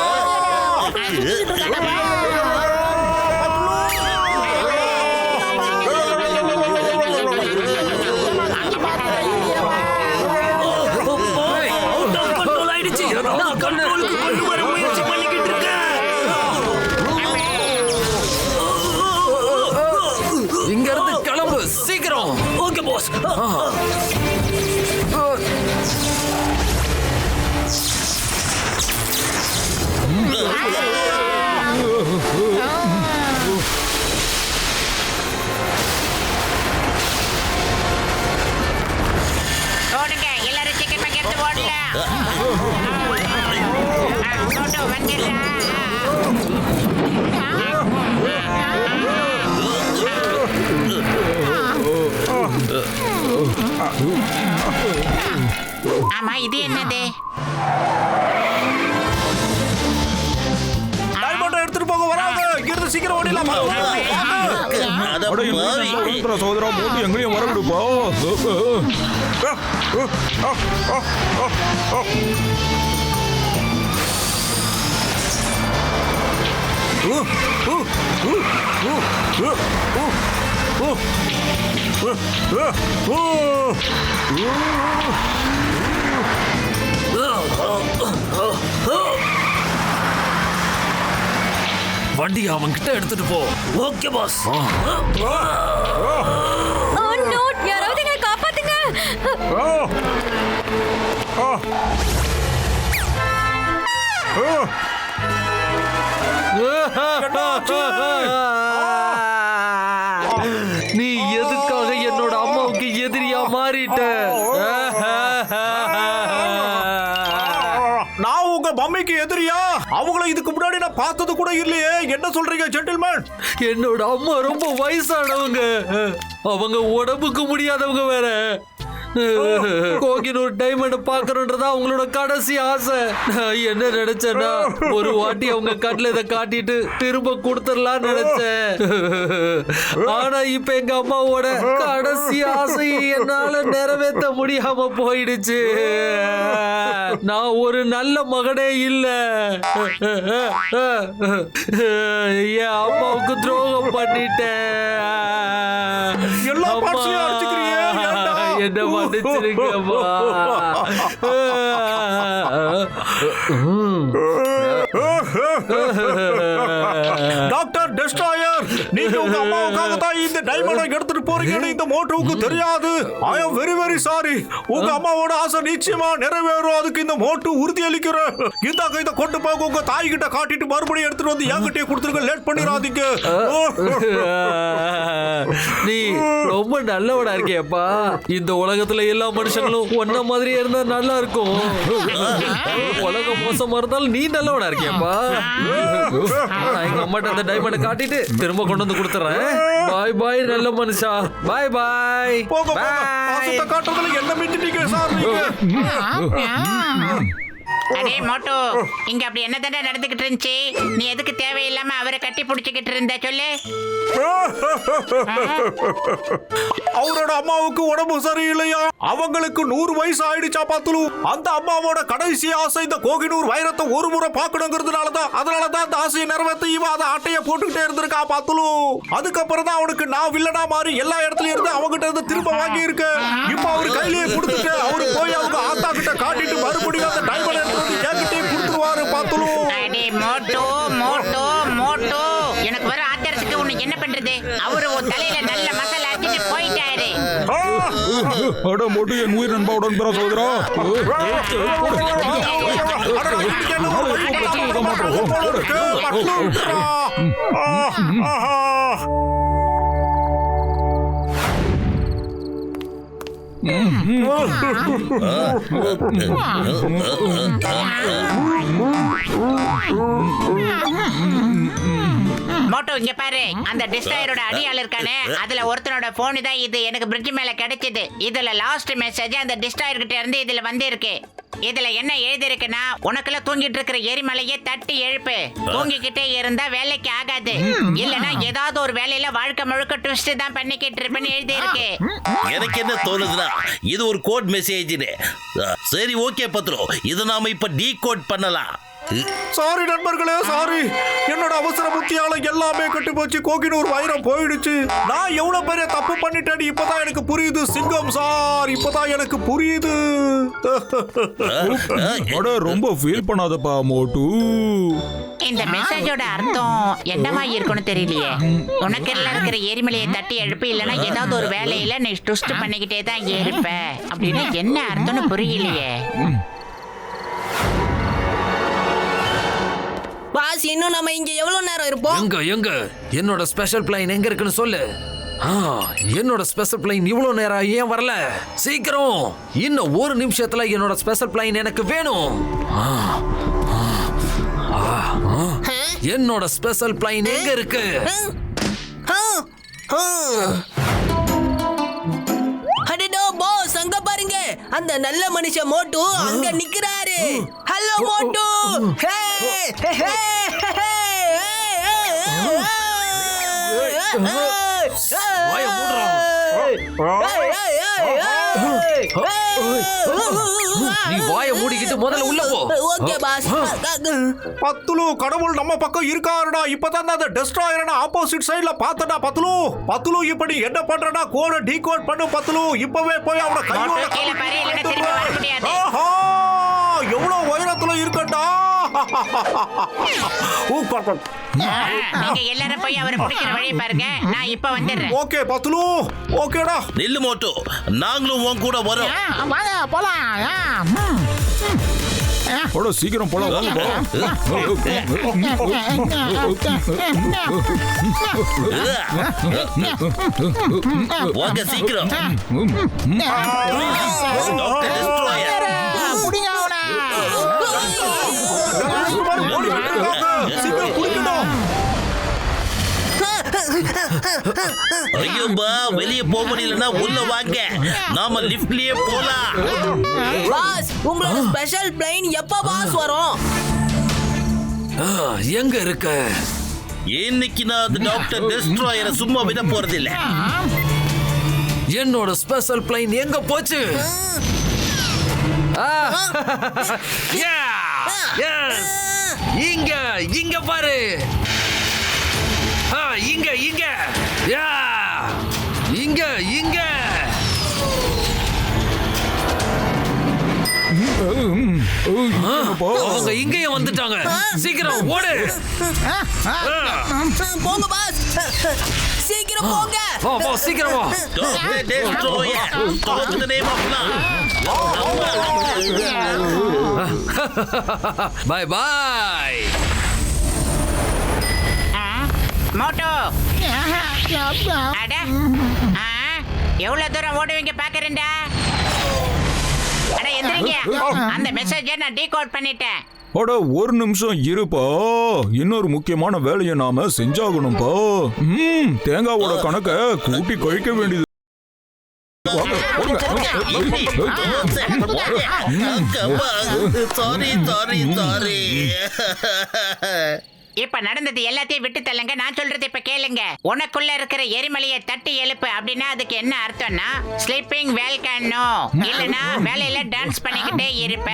ஓடுங்க எல்லாரும் சீக்கிரமா எடுத்து ஓடலாம். மோட்டோ வந்துடுறா. ஆமா இது என்னது? டைமண்ட் எடுத்துட்டு போக வராங்க. இங்கிருந்து சீக்கிரம் ஓடிடலாம். அட என் உயிர் நண்பா உடன் பிற சகோதரா மோட்டு எங்களையும் வரவிடுப்பா. வண்டியை அவன் கிட்ட எடுத்துட்டு போ. Okay boss. யாராவது எங்களை காப்பாத்துங்க. நீ எதுக்காக என்னோட அம்மாவுக்கு எதிரியா மாறிட்ட? நான் உங்க மம்மிக்கு எதிரியா? அவங்கள இதுக்கு முன்னாடி நான் பார்த்தது கூட இல்லையே. என்ன சொல்றீங்க ஜென்டில்மேன்? என்னோட அம்மா ரொம்ப வயசானவங்க. அவங்க உடம்புக்கு முடியாதவங்க வேற. கோகினூர் டைமண்ட் பாக்கணும்ன்றதா அவங்களோட கடைசி ஆசை. நான் என்ன நினைச்சேன்னா ஒரு வாட்டி அவங்க கண்ணில் இதை காட்டிட்டு திரும்ப கொடுத்துடலாம்னு நினைச்சேன். ஆனா இப்ப எங்க அம்மாவோட கடைசி ஆசையை என்னால நிறைவேற்ற முடியாம போயிடுச்சு. நான் ஒரு நல்ல மகனே இல்ல. என் அம்மாவுக்கு துரோகம் பண்ணிட்டேன். என்ன மன்னிச்சிருக்கமா. டாக்டர் டெஸ்ட்ராயர், நீங்க உங்க அம்மாவுக்காக தான் இந்த டைமண்டை எடுத்துட்டு போறீங்கன்னு இந்த மோட்டோவுக்கு தெரியாது. ஐ அம் வெரி வெரி சாரி. உங்க அம்மாவோட ஆசை நிச்சயமா நிறைவேறும். அதுக்கு இந்த மோட்டோ உறுதி அளிக்கிறேன். இந்தாங்க, இதை கொண்டு போக உங்க தாய் கிட்ட காட்டிட்டு மறுபடியும் எடுத்துட்டு வந்து என்கிட்டயே கொடுத்துருங்க. லேட் பண்ணிடாதீங்க. நீ ரொம்ப நல்லவனா இருக்கியப்பா. இந்த உலகத்துல எல்லா மனுஷங்களும் ஒன்ன மாதிரி இருந்தா நல்லா இருக்கும். உலகம் மோசமா இருந்தாலும் நீ நல்லவனா இருக்கியப்பா. நான் எங்க அம்மாட்ட அந்த டைமண்டை காட்டிட்டு திரும்ப கொண்டு வந்து கொடுத்துறேன். பாய் பாய் நல்ல மனுஷா. பாய் பாய். பாசத்தை காட்டுறதுல என்ன மிட்டிட்டீங்க சார் நீங்க? அடே மோட்டோ, இங்க அப்படி என்ன தானே நடந்துகிட்டு இருந்துச்சு? நீ எதுக்கு தேவையில்லாம அவரை கட்டி பிடிச்சிக்கிட்டு இருந்த சொல்லு. அவரோட அம்மாவுக்கு உடம்பு சரியில்லையா? அவங்களுக்கு 100 வயசு ஆயிடுச்சா பாத்துலு. அந்த அம்மாவோட கடைசி ஆசை இந்த கோகினூர் வைரத்தை ஒரு முறை பாக்கணுங்கிறதுனாலதான். அதனாலதான் அந்த ஆசையை நிறைவேற்ற இவன் அதை அட்டைய போட்டுக்கிட்டே இருந்திருக்கா பாத்துலு. அதுக்கப்புறம் தான் அவனுக்கு நான் வில்லனா மாறி எல்லா இடத்துலயும் இருந்து அவங்கிட்ட இருந்து திரும்ப வாங்கி இருக்கு. இப்ப அவரு கையிலேயே கொடுத்துட்டு அவரு போய் அவங்க ஆத்தா கிட்ட காட்டிட்டு மறுபடியும் அந்த டைமண்ட் எடுத்து வந்து என்கிட்டயே கொடுத்துருவாரு பாத்துலு. அடே மோட்டோ மோட்டோ மோட்டோ, எனக்கு வர ஆத்திரத்துக்கு உனக்கு என்ன பண்றது? அவரு உன் தலையில நல்ல மசாலா அடிச்சுட்டு போயிட்டாரு. அட மோட்டு என் உயிர் நண்பா உடன் பிற சகோதரா. மோட்டோ இங்க பாரு, அந்த டிஸ்ட்ராயரோட அடியாள் இருக்கானே, அதுல ஒருத்தனோட போன் தான் இது. எனக்கு பிரிட்ஜ் மேல கிடைச்சது. இதுல லாஸ்ட் மெசேஜ் அந்த டிஸ்ட்ராயர் கிட்ட இருந்து இதுல வந்திருக்கு. இதுல என்ன எழுதி இருக்குன்னா, உனக்குள்ள தூங்கிட்டு இருக்கிற எரிமலையை தட்டி எழுப்பு. தூங்கிக்கிட்டே இருந்தா வேலைக்கு ஆகாது. இல்லனா ஏதாவது ஒரு வேலையில வாழ்க்கை முழுக்க ட்விஸ்ட் தான் பண்ணிக்கிட்டு இருப்பேன்னு எழுதி இருக்கு. எனக்கு என்ன தோணுதுன்னா இது ஒரு கோட் மெசேஜ். சரி ஓகே பத்ரோ, இதை நாம இப்ப டீகோட் பண்ணலாம். சாரி நண்பர்களே, சாரி. என்னோட அவசர புத்தியால எல்லாமே கெட்டு போச்சு. கோகினூர் வைரம் போயிடுச்சு. நான் எவ்வளவு பெரிய தப்பு பண்ணிட்டேன்னு இப்பதான் எனக்கு புரியுது சிங்கம் சார். இப்பதான் எனக்கு புரியுது. அட ரொம்ப ஃபீல் பண்ணாதப்பா மோட்டு. இந்த மெசேஜோட அர்த்தம் என்னவா இருக்குன்னு தெரியலையே. உனக்கு எல்லாம் இருக்கிற எரிமலையை தட்டி எழுப்பி, இல்லைன்னா ஏதாவது ஒரு வேலையில நீ ட்விஸ்ட் பண்ணிக்கிட்டே தான் இருப்ப அப்படின்னு என்ன அர்த்தம்னு புரியலையே. பாஸ், இன்னும் நம்ம இங்க எவ்வளவு நேரம் இருப்போம்? எங்க என்னோட ஸ்பெஷல் பிளைன் எங்க இருக்குன்னு சொல்லு. என்னோட ஸ்பெஷல் பிளைன் இவ்வளவு நேரம் ஏன் வரல? சீக்கிரம், இன்னும் ஒரு நிமிஷத்துல என்னோட ஸ்பெஷல் பிளைன் எனக்கு வேணும். என்னோட ஸ்பெஷல் பிளைன் எங்க இருக்கு? அடடோ பாஸ், அங்க பாருங்க, அந்த நல்ல மனுஷன் மோட்டு அங்க நிக்கிறாரு. ஹலோ மோட்டு. வாயை மூடுறா. நீ வாயை மூடிக்கிட்டு முதல்ல உள்ள போ. Okay pass. பத்துலு, கடவுள் நம்ம பக்கம் இருக்காருடா. இப்பதான் அந்த டெஸ்ட்ராயர் ஆப்போசிட் சைடுல பார்த்தடா. பத்துலு இப்ப நீ என்ன பண்றடா? கோட டீகோட் பண்ணு பத்துலு. இப்பவே போய் அவன கையோட கீழே பாரு, இல்லைன்னா திரும்பி வர முடியாது. ஆஹா, எவ்வளவு உயரத்துல இருக்கடா. நீங்க எல்லாரும் போய் அவரை பிடிக்கிற வழி பாருங்க. நான் இப்ப வந்துடுறேன். ஓகே பத்துலு, ஓகேடா. நில்லு மோட்டு, நாங்களும் உன் கூட வரோம். வாங்க போலாம். அட சீக்கிரம் போலாம் வாங்க. வாங்க சீக்கிரம். முடிங்க அவனை. சீக்கிரம் குடிக்கணும். ஐயோப்பா, வெளியே போக முடியலன்னா உள்ள வாங்க, நாம லிஃப்ட்லயே போலாம். பாஸ், உங்களோட ஸ்பெஷல் பிளைன் எப்ப பாஸ் வரும்? எங்க இருக்க? இன்னைக்கு நான் அந்த டாக்டர் டெஸ்ட்ராயரை சும்மா விட போறதில்ல. என்னோட ஸ்பெஷல் பிளைன் எங்க போச்சு? இங்க பாரு. இங்க அவங்க இங்கேயே வந்துட்டாங்க. சீக்கிரம் ஓடு. போங்க பாஸ், சீக்கிரம் போங்க. வா சீக்கிரம் வா. Doctor destroyer, talk in the name of love. Bye bye. மோட்டோ, அட, எவ்வளவு தூரம் ஓடுவீங்க பாக்குறேன்டா. அட எந்திரிங்க, அந்த மெசேஜை நான் டீகோட் பண்ணிட்டேன். அட ஒரு நிமிஷம் இருப்பா, இன்னொரு முக்கியமான வேலையை நாம செஞ்சாகணும்பா. தேங்காவோட கணக்க கூட்டி கழிக்க வேண்டியது. சாரி. இப்ப நடந்தது எல்லாத்தையும் விட்டு தள்ளுங்க. நான் சொல்றது இப்ப கேளுங்க. உனக்குள்ள இருக்கிற எரிமலையை தட்டி எழுப்பு அப்படின்னா அதுக்கு என்ன அர்த்தம்னா ஸ்லீப்பிங் வேல்கானோ, இல்லனா வேலையில டான்ஸ் பண்ணிக்கிட்டே இருப்ப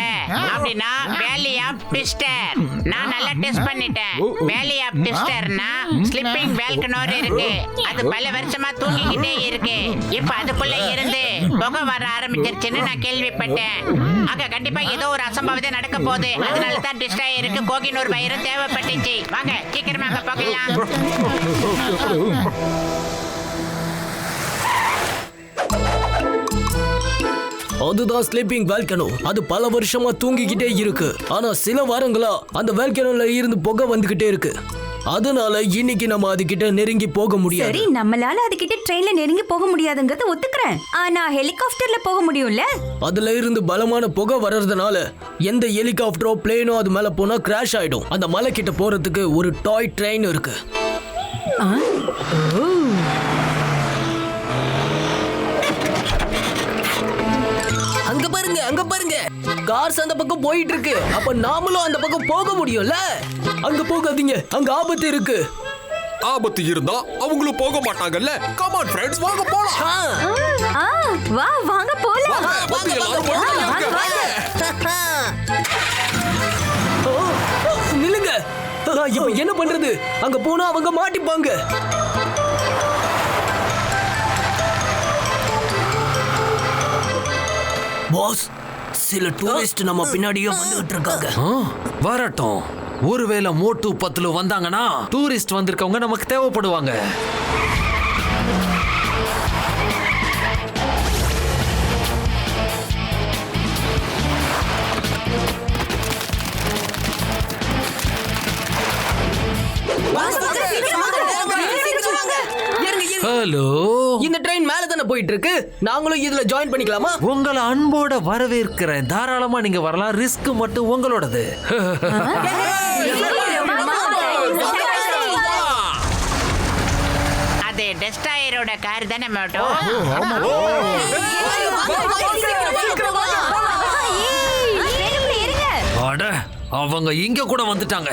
அப்படின்னா வேலி ஆஃப் ட்விஸ்டர். நான் நல்லா டெஸ்ட் பண்ணிட்டேன். வேலி ஆஃப் ட்விஸ்டர்னா ஸ்லீப்பிங் வேல்கானோ இருக்கு, அது பல வருஷமா தூங்கிக்கிட்டே இருக்கு. இப்ப அதுக்குள்ள இருந்து புகை வர ஆரம்பிச்சிருச்சுன்னு நான் கேள்விப்பட்டேன். அங்க கண்டிப்பா ஏதோ ஒரு அசம்பாவிதம் நடக்க போகுது. அதனால தான் டிஸ்ட்ராயருக்கு கோகினூர் வைரம் தேவைப்பட்டுச்சு. வாங்க சீக்கிரமாக போகலாம். அதுதான் ஸ்லீப்பிங் வால்கனோ. அது பல வருஷமா தூங்கிக்கிட்டே இருக்கு. ஆனா சில வாரங்களா அந்த வால்கனோல இருந்து புகை வந்துகிட்டே இருக்கு. அதனால இன்னைக்கு நம்ம அதுகிட்ட நெருங்கி போக முடியாது. சரி, நம்மளால அதுகிட்ட ட்ரெயின்ல நெருங்கி போக முடியாதுங்கறத ஒத்துக்கிறேன். ஆனா ஹெலிகாப்டர்ல போக முடியும்ல? அதுல இருந்து பலமான புகை வர்றதுனால எந்த ஹெலிகாப்டரோ பிளேனோ அது மேல போனா கிராஷ் ஆயிடும். அந்த மலை கிட்ட போறதுக்கு ஒரு டாய் ட்ரெயின் இருக்கு. அங்க பாருங்க, கார்ஸ் அந்த பக்கம் போயிட்டு இருக்கு. அப்ப நாமளும் அந்த பக்கம் போக முடியும்ல? அங்க போகாதீங்க, அங்க ஆபத்து இருக்கு. ஆபத்து இருந்தா அவங்களும் போக மாட்டாங்கல்ல. கம் ஆன் ஃப்ரெண்ட்ஸ், வாங்க போலாம். வாங்க போலாம். எல்லாரும் இப்போ என்ன பண்றது? அங்க போனா அவங்க மாட்டிப்பாங்க. பாஸ், சில டூரிஸ்ட் நம்ம பின்னாடியே வந்துகிட்டு இருக்காங்க. வரட்டும். ஒருவேளை மோட்டு பத்துல வந்தாங்கன்னா டூரிஸ்ட் வந்திருக்கவங்க நமக்கு தேவைப்படுவாங்க. ஹலோ, இந்த ட்ரெயின் மேல தானே போயிட்டு இருக்கு. நாங்களும் இதுல ஜாயின் பண்ணிக்கலாமா? உங்களை அன்போட வரவேற்கிறேன். தாராளமா நீங்க வரலாம். ரிஸ்க் மட்டும் உங்களோடது. அது டெஸ்ட்ராயரோட கார் தானே மோட்டோ? அட, அவங்க இங்க கூட வந்துட்டாங்க.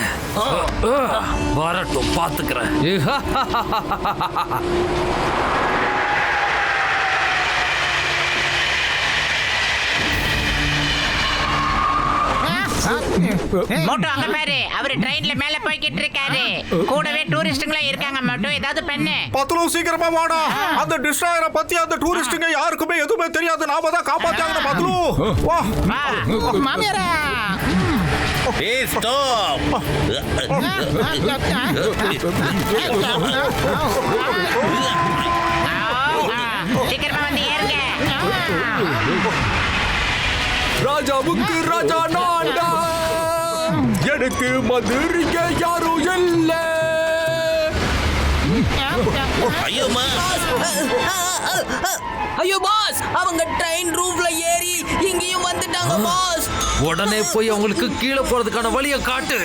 வரட்டும், பாத்துக்கிறேன். மோட்டோ அங்க பாரு, அவரு ட்ரெயின்ல மேல போய்கிட்டு இருக்காரு. கூடவே டூரிஸ்டுங்களும் இருக்காங்க. மோட்டோ ஏதாவது பண்ணு. பத்லு சீக்கிரமா வாடா. அந்த டிஸ்ட்ராயரை பத்தி அந்த டூரிஸ்டுங்க யாருக்குமே எதுவுமே தெரியாது. நாம தான் காப்பாத்தாங்க. பத்லு வா. மாமியாரே ஏய் ஸ்டாப். சீக்கிரமா வந்து ஏறுங்க. ராஜாவுக்கு ராஜா நான்டா, எனக்கு மதுரைக்கு யாரும் இல்ல. ஐயோமா, ஐயோ பாஸ், அவங்க ட்ரெயின் ரூஃப்ல ஏறி இங்கேயும் வந்துட்டாங்க பாஸ். உடனே போய் அவங்களுக்கு கீழே போறதுக்கான வழியை காட்டு.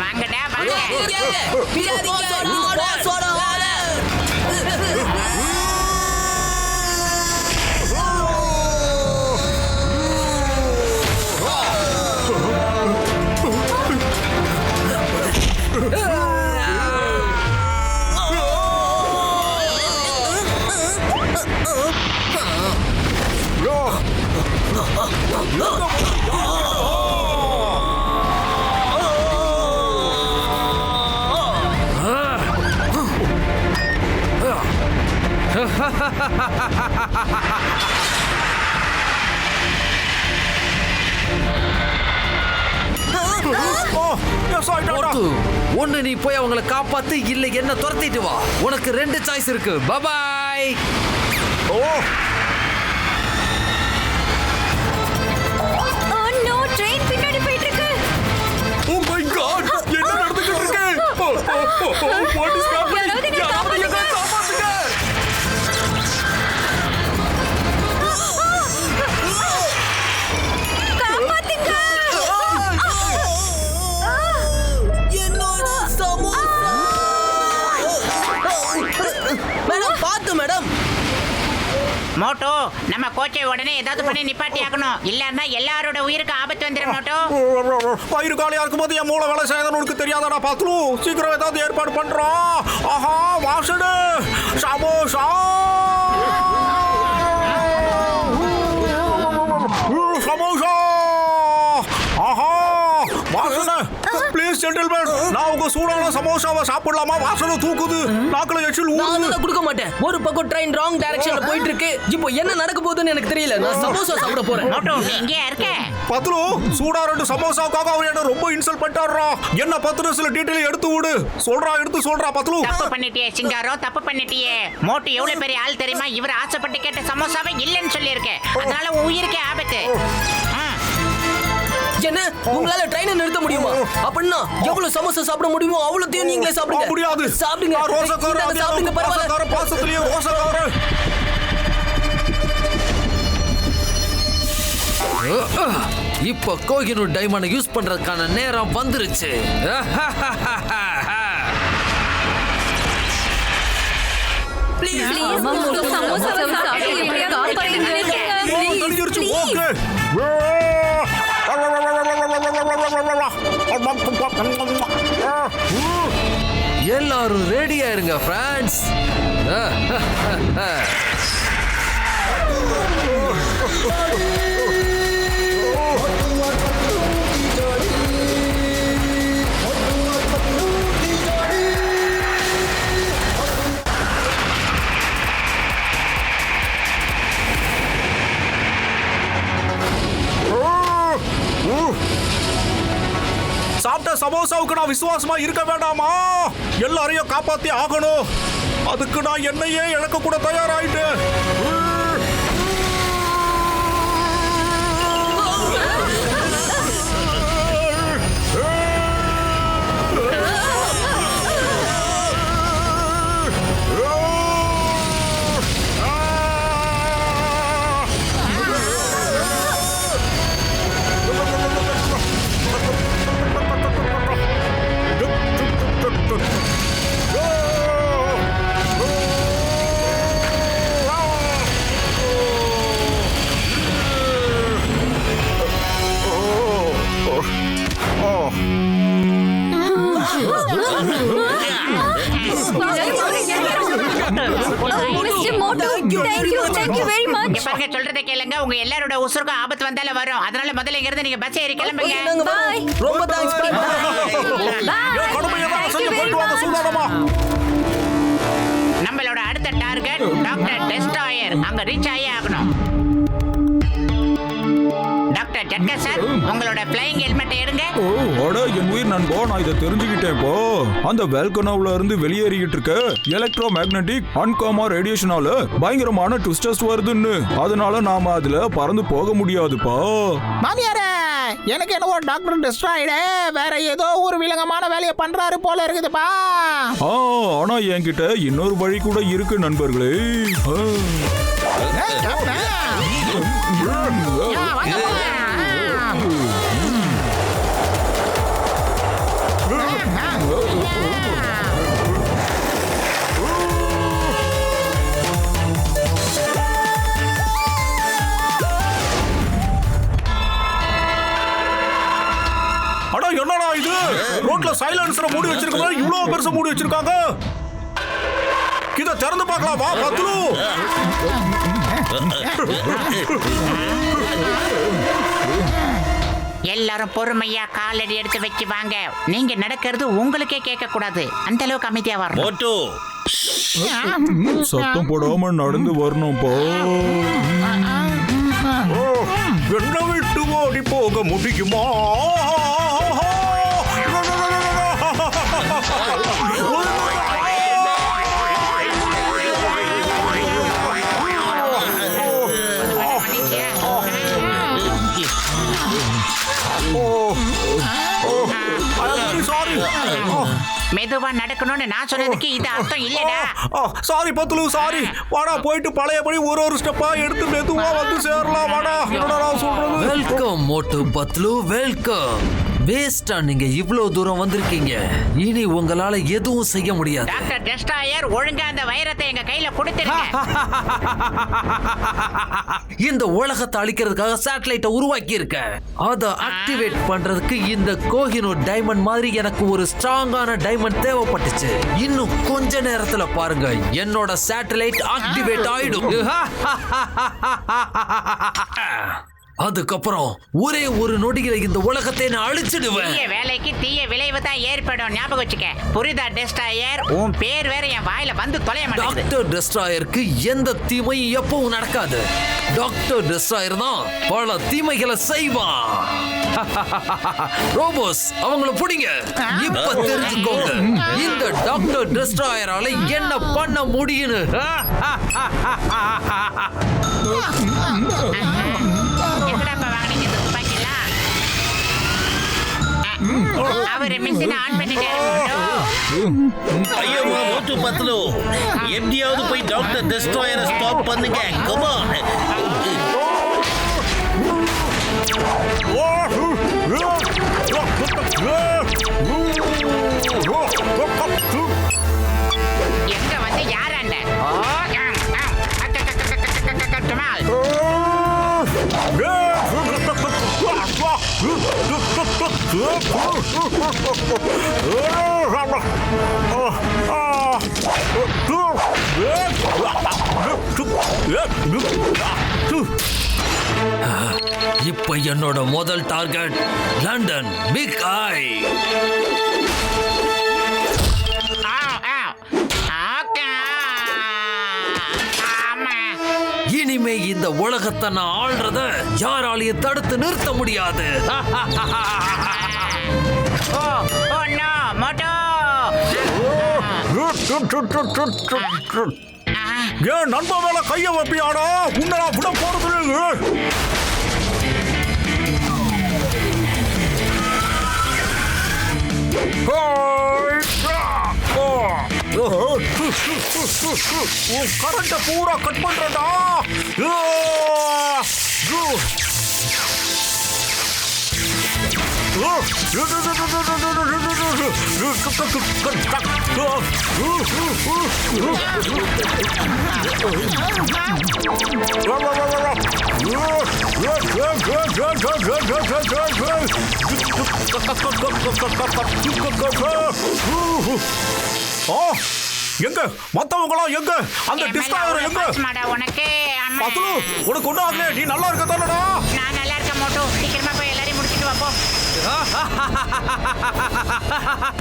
வாங்கடா வாங்க. ஒண்ணு நீ போய் அவங்களை காப்பாத்து, இல்ல என்ன துரத்திட்டு வா. உனக்கு 2 சாய்ஸ் இருக்கு. பபாய். ட்ரெயின் பின்னாடி போயிட்டு இருக்கு. ஓ மை காட், என்ன நடந்துட்டு இருக்கு? What is happening? யாராவது என்னை காப்பாத்துங்க. என்னோட சமோசா. மேடம் பாத்து மேடம். மோட்டோ, நம்ம கோச்சை உடனே ஏதாவது பண்ணி நிப்பாட்டி ஆகணும். இல்லன்னா எல்லாரோட உயிருக்கு ஆபத்து வந்துடும். மோட்டோ, பயிறு காலியா இருக்கும்போது என் மூளை வேலை செய்யணும்னு உனக்கு தெரியாதாடா பத்லு? சீக்கிரம் ஏதாவது ஏற்பாடு பண்றோம். ஆஹா, வாசடு சமோசா. சமோசா. ஆஹா, வாசனை. ப்ளீஸ் ஜென்டில்மேன், நான் உங்க சூடான சமோசாவை சாப்பிடலாமா? வாசனை தூக்குது, நாக்குல எச்சில் ஊறுது. நான் கொடுக்க மாட்டேன். ஒரு பக்கம் ட்ரெயின் ராங் டைரக்ஷன்ல போயிட்டு இருக்கு. இப்போ என்ன நடக்க போகுதுன்னு எனக்கு தெரியல. நான் சமோசா சாப்பிட போறேன். மோட்டோ நீ இங்கேயா இருக்க? பத்லு, சூடா 2 சமோசாவுக்காக அவர் என்ன ரொம்ப இன்சல்ட் பண்ணிட்டாரா. என்ன பத்தின சில டீட்டெயில் எடுத்து விடு. எடுத்து சொல்றா பத்லு. தப்பு பண்ணிட்டியே சிங்காரம், தப்பு பண்ணிட்டியே. மோட்டோ எவ்வளவு பெரிய ஆள் தெரியுமா? இவர் ஆசைப்பட்டு கேட்ட சமோசாவை இல்லைன்னு சொல்லியிருக்கேன். அதனால உயிருக்கே ஆபத்து. என்ன, உங்களால ட்ரெயினை நிறுத்த முடியுமா? அப்படின்னா எவ்வளவு சமோசா சாப்பிட முடியுமோ அவ்வளவுத்தையும் நீங்களே சாப்பிடுங்க. முடியாது. சாப்பிடுங்க. சாப்பிடுங்க, பரவாயில்ல. பாசத்திலேயே ரோசக்கார. இப்ப கோஹினூர் டைமண்டை யூஸ் பண்றதுக்கான நேரம் வந்துருச்சு. எல்லாரும் ரெடியா இருங்க ஃப்ரெண்ட்ஸ். சாப்பிட்ட சமோசாவுக்கு நான் விசுவாசமா இருக்க வேண்டாமா? எல்லாரையும் காப்பாத்தி ஆகணும். அதுக்கு நான் என்னையே இழக்க கூட தயாராயிட்டேன். சொல்றதை கேளுங்க. உங்க எல்லாரோட உசுருக்கும் ஆபத்து வந்தால வரும். அதனால முதல்ல இங்க இருந்து நீங்க பஸ் ஏறி கிளம்புங்க. ரொம்ப தேங்க்ஸ். நம்மளோட அடுத்த டார்கெட் டாக்டர் டெஸ்ட்ராயர். அங்க ரீச் ஆகி ஆகணும். டாக்டர் ஜட்கா சார், உங்களோட ஃப்ளையிங் ஹெல்மெட் எடுங்க. என் உயிர் நண்பா, நான் இதை தெரிஞ்சுக்கிட்டேன். இப்போ அந்த வேல்கனோவ்ல இருந்து வெளியேறிக்கிட்டு இருக்க எலக்ட்ரோ மேக்னெட்டிக் அன்காமா ரேடியேஷனால பயங்கரமான ட்விஸ்டர்ஸ் வருதுன்னு. அதனால நாம அதுல பறந்து போக முடியாதுப்பா. மாமியாரே, எனக்கு என்னவோ டாக்டர் டெஸ்ட்ராய்டு வேற ஏதோ ஒரு விலங்கமான வேலையை பண்றாரு போல இருக்குதுப்பா. ஆனா என்கிட்ட இன்னொரு வழி கூட இருக்கு நண்பர்களே. என்னடா இது? ரோட்ல சைலன்சரை மூடி வச்சிருக்காங்க. இவ்வளவு பெருசா மூடி வச்சிருக்காங்க. இத திறந்து பார்க்கலாம் வா பத்லு. எல்லாரும் பொறுமையா காலடி எடுத்து வச்சு வாங்க. நீங்க நடக்கிறது உங்களுக்கே கேட்க கூடாது. அந்த அளவுக்கு அமைதியா வரணும். மோட்டு சத்தம் போடாம நடந்து வரணும்ப்பா. என்ன விட்டு ஓடி போக முடியுமா? மெதுவா நடக்கணும்னு நான் சொன்னதுக்கு இது அர்த்தம் இல்லடா. Sorry Patlu, sorry. வாடா போயிட்டு பழையபடி ஒரு ஸ்டெப்பா எடுத்து மெதுவா வந்து சேரலாம். வாடா. என்னடா நான் சொல்றது? வெல்கம் மோட்டு பத்லு, வெல்கம். வேஸ்டா நீங்க இவ்வளவு தூரம் வந்திருக்கீங்க. இனி உங்களால எதுவும் செய்ய முடியாது. டாக்டர் டெஸ்ட்ராயர், ஒழுங்கா அந்த வைரத்தை எங்க கையில கொடுத்துருங்க. இந்த உலகத்தை அழிக்கிறதுக்காக சேட்டலைட்டை உருவாக்கி இருக்க. அதை ஆக்டிவேட் பண்றதுக்கு இந்த கோஹினூர் டைமண்ட் மாதிரி எனக்கு ஒரு ஸ்ட்ராங்கான டைமண்ட் தேவைப்பட்டுச்சு. இன்னும் கொஞ்ச நேரத்துல பாருங்க, என்னோட சேட்டலைட் ஆக்டிவேட் ஆயிடும். அதுக்கப்புறம் ஒரே ஒரு நொடியில இந்த உலகத்தை நான் அழிச்சிடுவேன். தீய வேலைக்கு தீய விளைவு தான் ஏற்படும். ஞாபகம் வச்சுக்க. புரிதா டெஸ்ட்ராயர்? உன் பேர் வேற என் வாயில வந்து தொலைய மாட்டேங்குது. டாக்டர் டெஸ்ட்ராயருக்கு எந்த தீமையும் எப்பவும் நடக்காது. டாக்டர் டெஸ்ட்ராயர் தான் பல தீமைகளை செய்வான். ரோபோஸ், அவங்கள புடிங்க. இப்ப தெரிஞ்சுக்கோங்க இந்த டாக்டர் டெஸ்ட்ராயரால என்ன பண்ண முடியும்னு. அவரு மிஷினை ஆன் பண்ணிட்டாரு. ஐயோ மோட்டு பத்லு, எப்படியாவது போய் டாக்டர் டெஸ்ட்ராயரை ஸ்டாப் பண்ணுங்க. Come on. எங்க வந்து யாராண்ட? இப்ப என்னோட முதல் டார்கெட் லண்டன் பிக் ஐ. இனிமே இந்த உலகத்தை நான் ஆள்றத யாராலையும் தடுத்து நிறுத்த முடியாது. ஏன் நண்பா மேல கைய வைப்பியாடா? உன்னை விட போறது. கரண்ட பூரா கட் பண்றடா. எங்க மத்தவங்களா? எங்க அந்த டிஸ்டாயர் எங்க? உனக்கு உனக்கு ஒண்ணு ஆகல. நீ நல்லா இருக்க தானடா? நான் நல்லா இருக்க மோட்டோ. சீக்கிரமா போய் எல்லாரையும் முடிச்சிட்டு வா போ.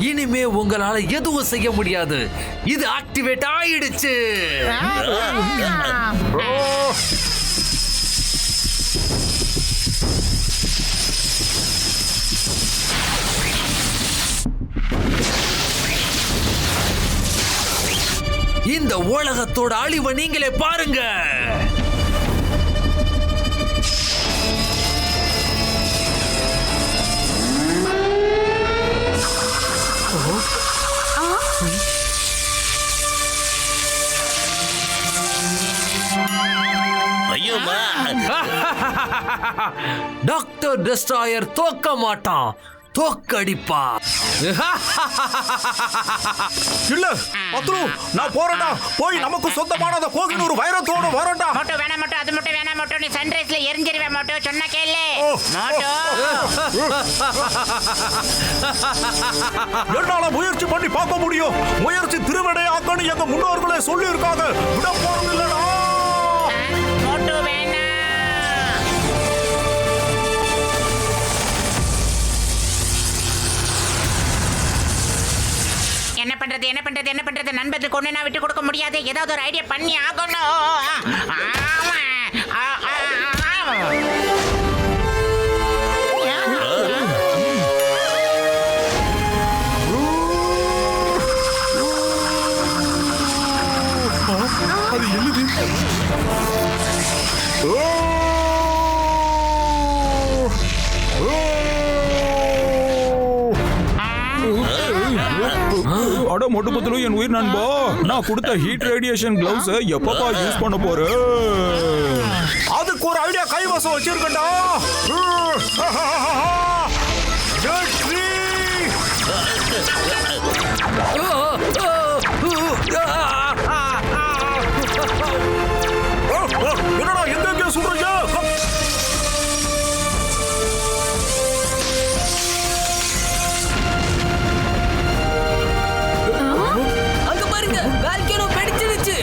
இனிமே உங்களால எதுவும் செய்ய முடியாது. இது ஆக்டிவேட் ஆயிடுச்சு. இந்த உலகத்தோட அழிவை நீங்களே பாருங்க. ஐயோமா, டாக்டர் டெஸ்ட்ராயர் தோக்க மாட்டான், தோக்கடிப்பா. இல்ல அத்ரு, நான் போறேன்டா. போய் நமக்கு சொந்தமானத கோகினூர் வைரத்தோட வரேன்டா. மோட்டோ வேணாம் மோட்டோ, அது மட்டும் வேணாம் மோட்டோ. நீ சன்ரைஸ்ல எரிஞ்சிருவேன் மோட்டோ. சொன்னா கேளு மோட்டோ. என்னால முயற்சி பண்ணி பார்க்க முடியும். முயற்சி திருவிடை ஆக்கணும் எங்க முன்னோர்களே சொல்லி இருக்காங்க. விட போறது இல்லடா. மோட்டோ வேணாம். என்ன பண்றது என்ன பண்றது என்ன பண்றது? நண்பர்களுக்கு ஒண்ணு நான் விட்டு கொடுக்க முடியாது. ஏதாவது ஒரு ஐடியா பண்ணி ஆகணும். அது எழுது. அட மொட்டு பத்துலு என் உயிர் நண்பா, நான் கொடுத்த ஹீட் ரேடியேஷன் கிளவுஸ் எப்பப்பா யூஸ் பண்ண போற? அதுக்கு ஒரு ஐடியா கைவசம் வச்சிருக்கேன்டா. என்னடா எங்க சொல்றீங்க? அங்க பாருங்க, வால்கேனோ வெடிச்சிடுச்சு.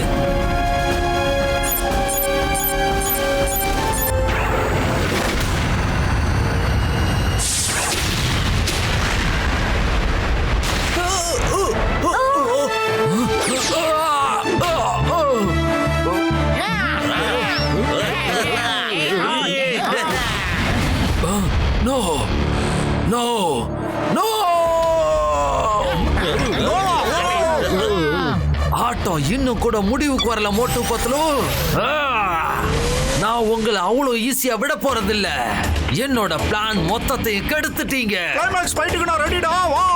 No! No! No! ஆட்டம் இன்னும் கூட முடிவுக்கு வரல மோட்டு பத்லு. நான் உங்களை அவ்வளவு ஈஸியா விட போறதில்ல. என்னோட பிளான் மொத்தத்தையும் கெடுத்துட்டீங்க. கிளைமாக்ஸ் ஃபைட்டுக்கு நான் ரெடிடா. வா.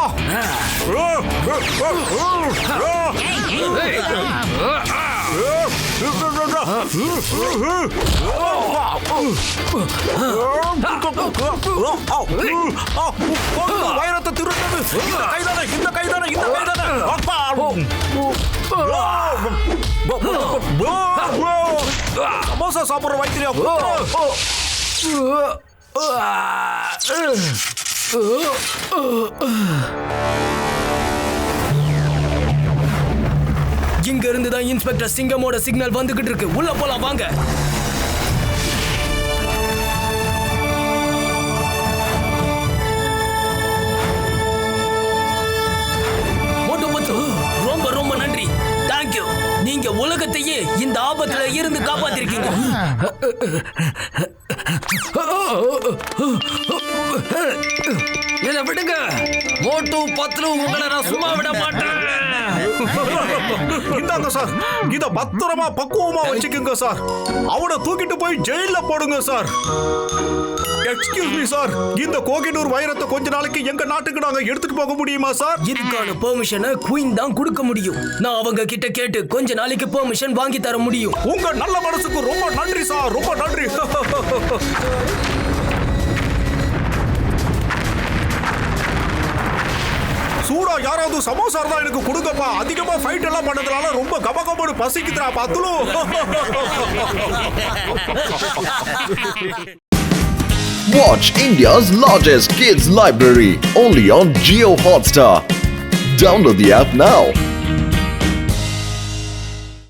வைரத்தை திருடுறது இந்த கைதானே, இந்த கைதானே, இந்த கைதானே. சமோசா சாப்பிடுற வைத்திரியா? இங்க இருந்து தான் இன்ஸ்பெக்டர் சிங்கமோட சிக்னல் வந்துகிட்டு இருக்கு. உள்ள போலாம் வாங்க. ரொம்ப ரொம்ப நன்றி. தேங்க்யூ. நீங்க உலகத்தையே இந்த ஆபத்துல இருந்து காப்பாத்திருக்கீங்க. என்ன விடுங்க. மோட்டு பத்லு உங்களை நான் சும்மா விட மாட்டேன். இந்தாங்க சார், இத பத்திரமா பக்குவமா வச்சுக்கோங்க சார். அவனை தூக்கிட்டு போய் ஜெயில போடுங்க சார். எக்ஸ்கியூஸ் மீ சார், இந்த கோகினூர் வைரத்தை கொஞ்ச நாளைக்கு எங்க நாட்டுக்கு நாங்க எடுத்துட்டு போக முடியுமா சார்? இதுக்கான பெர்மிஷனை குயின் தான் கொடுக்க முடியும். நான் அவங்க கிட்ட கேட்டு கொஞ்ச நாளைக்கு பெர்மிஷன் வாங்கி தர முடியும். உங்க நல்ல மனசுக்கு ரொம்ப நன்றி சார், ரொம்ப நன்றி. சூடா யாராவது சமோசா இருந்தா எனக்கு கொடுங்கப்பா. அதிகமா ஃபைட் எல்லாம் பண்ணதுனால ரொம்ப கபகபன்னு பசிக்குதுடா பத்துலு. Watch India's largest kids library only on Jio Hotstar. Download the app now.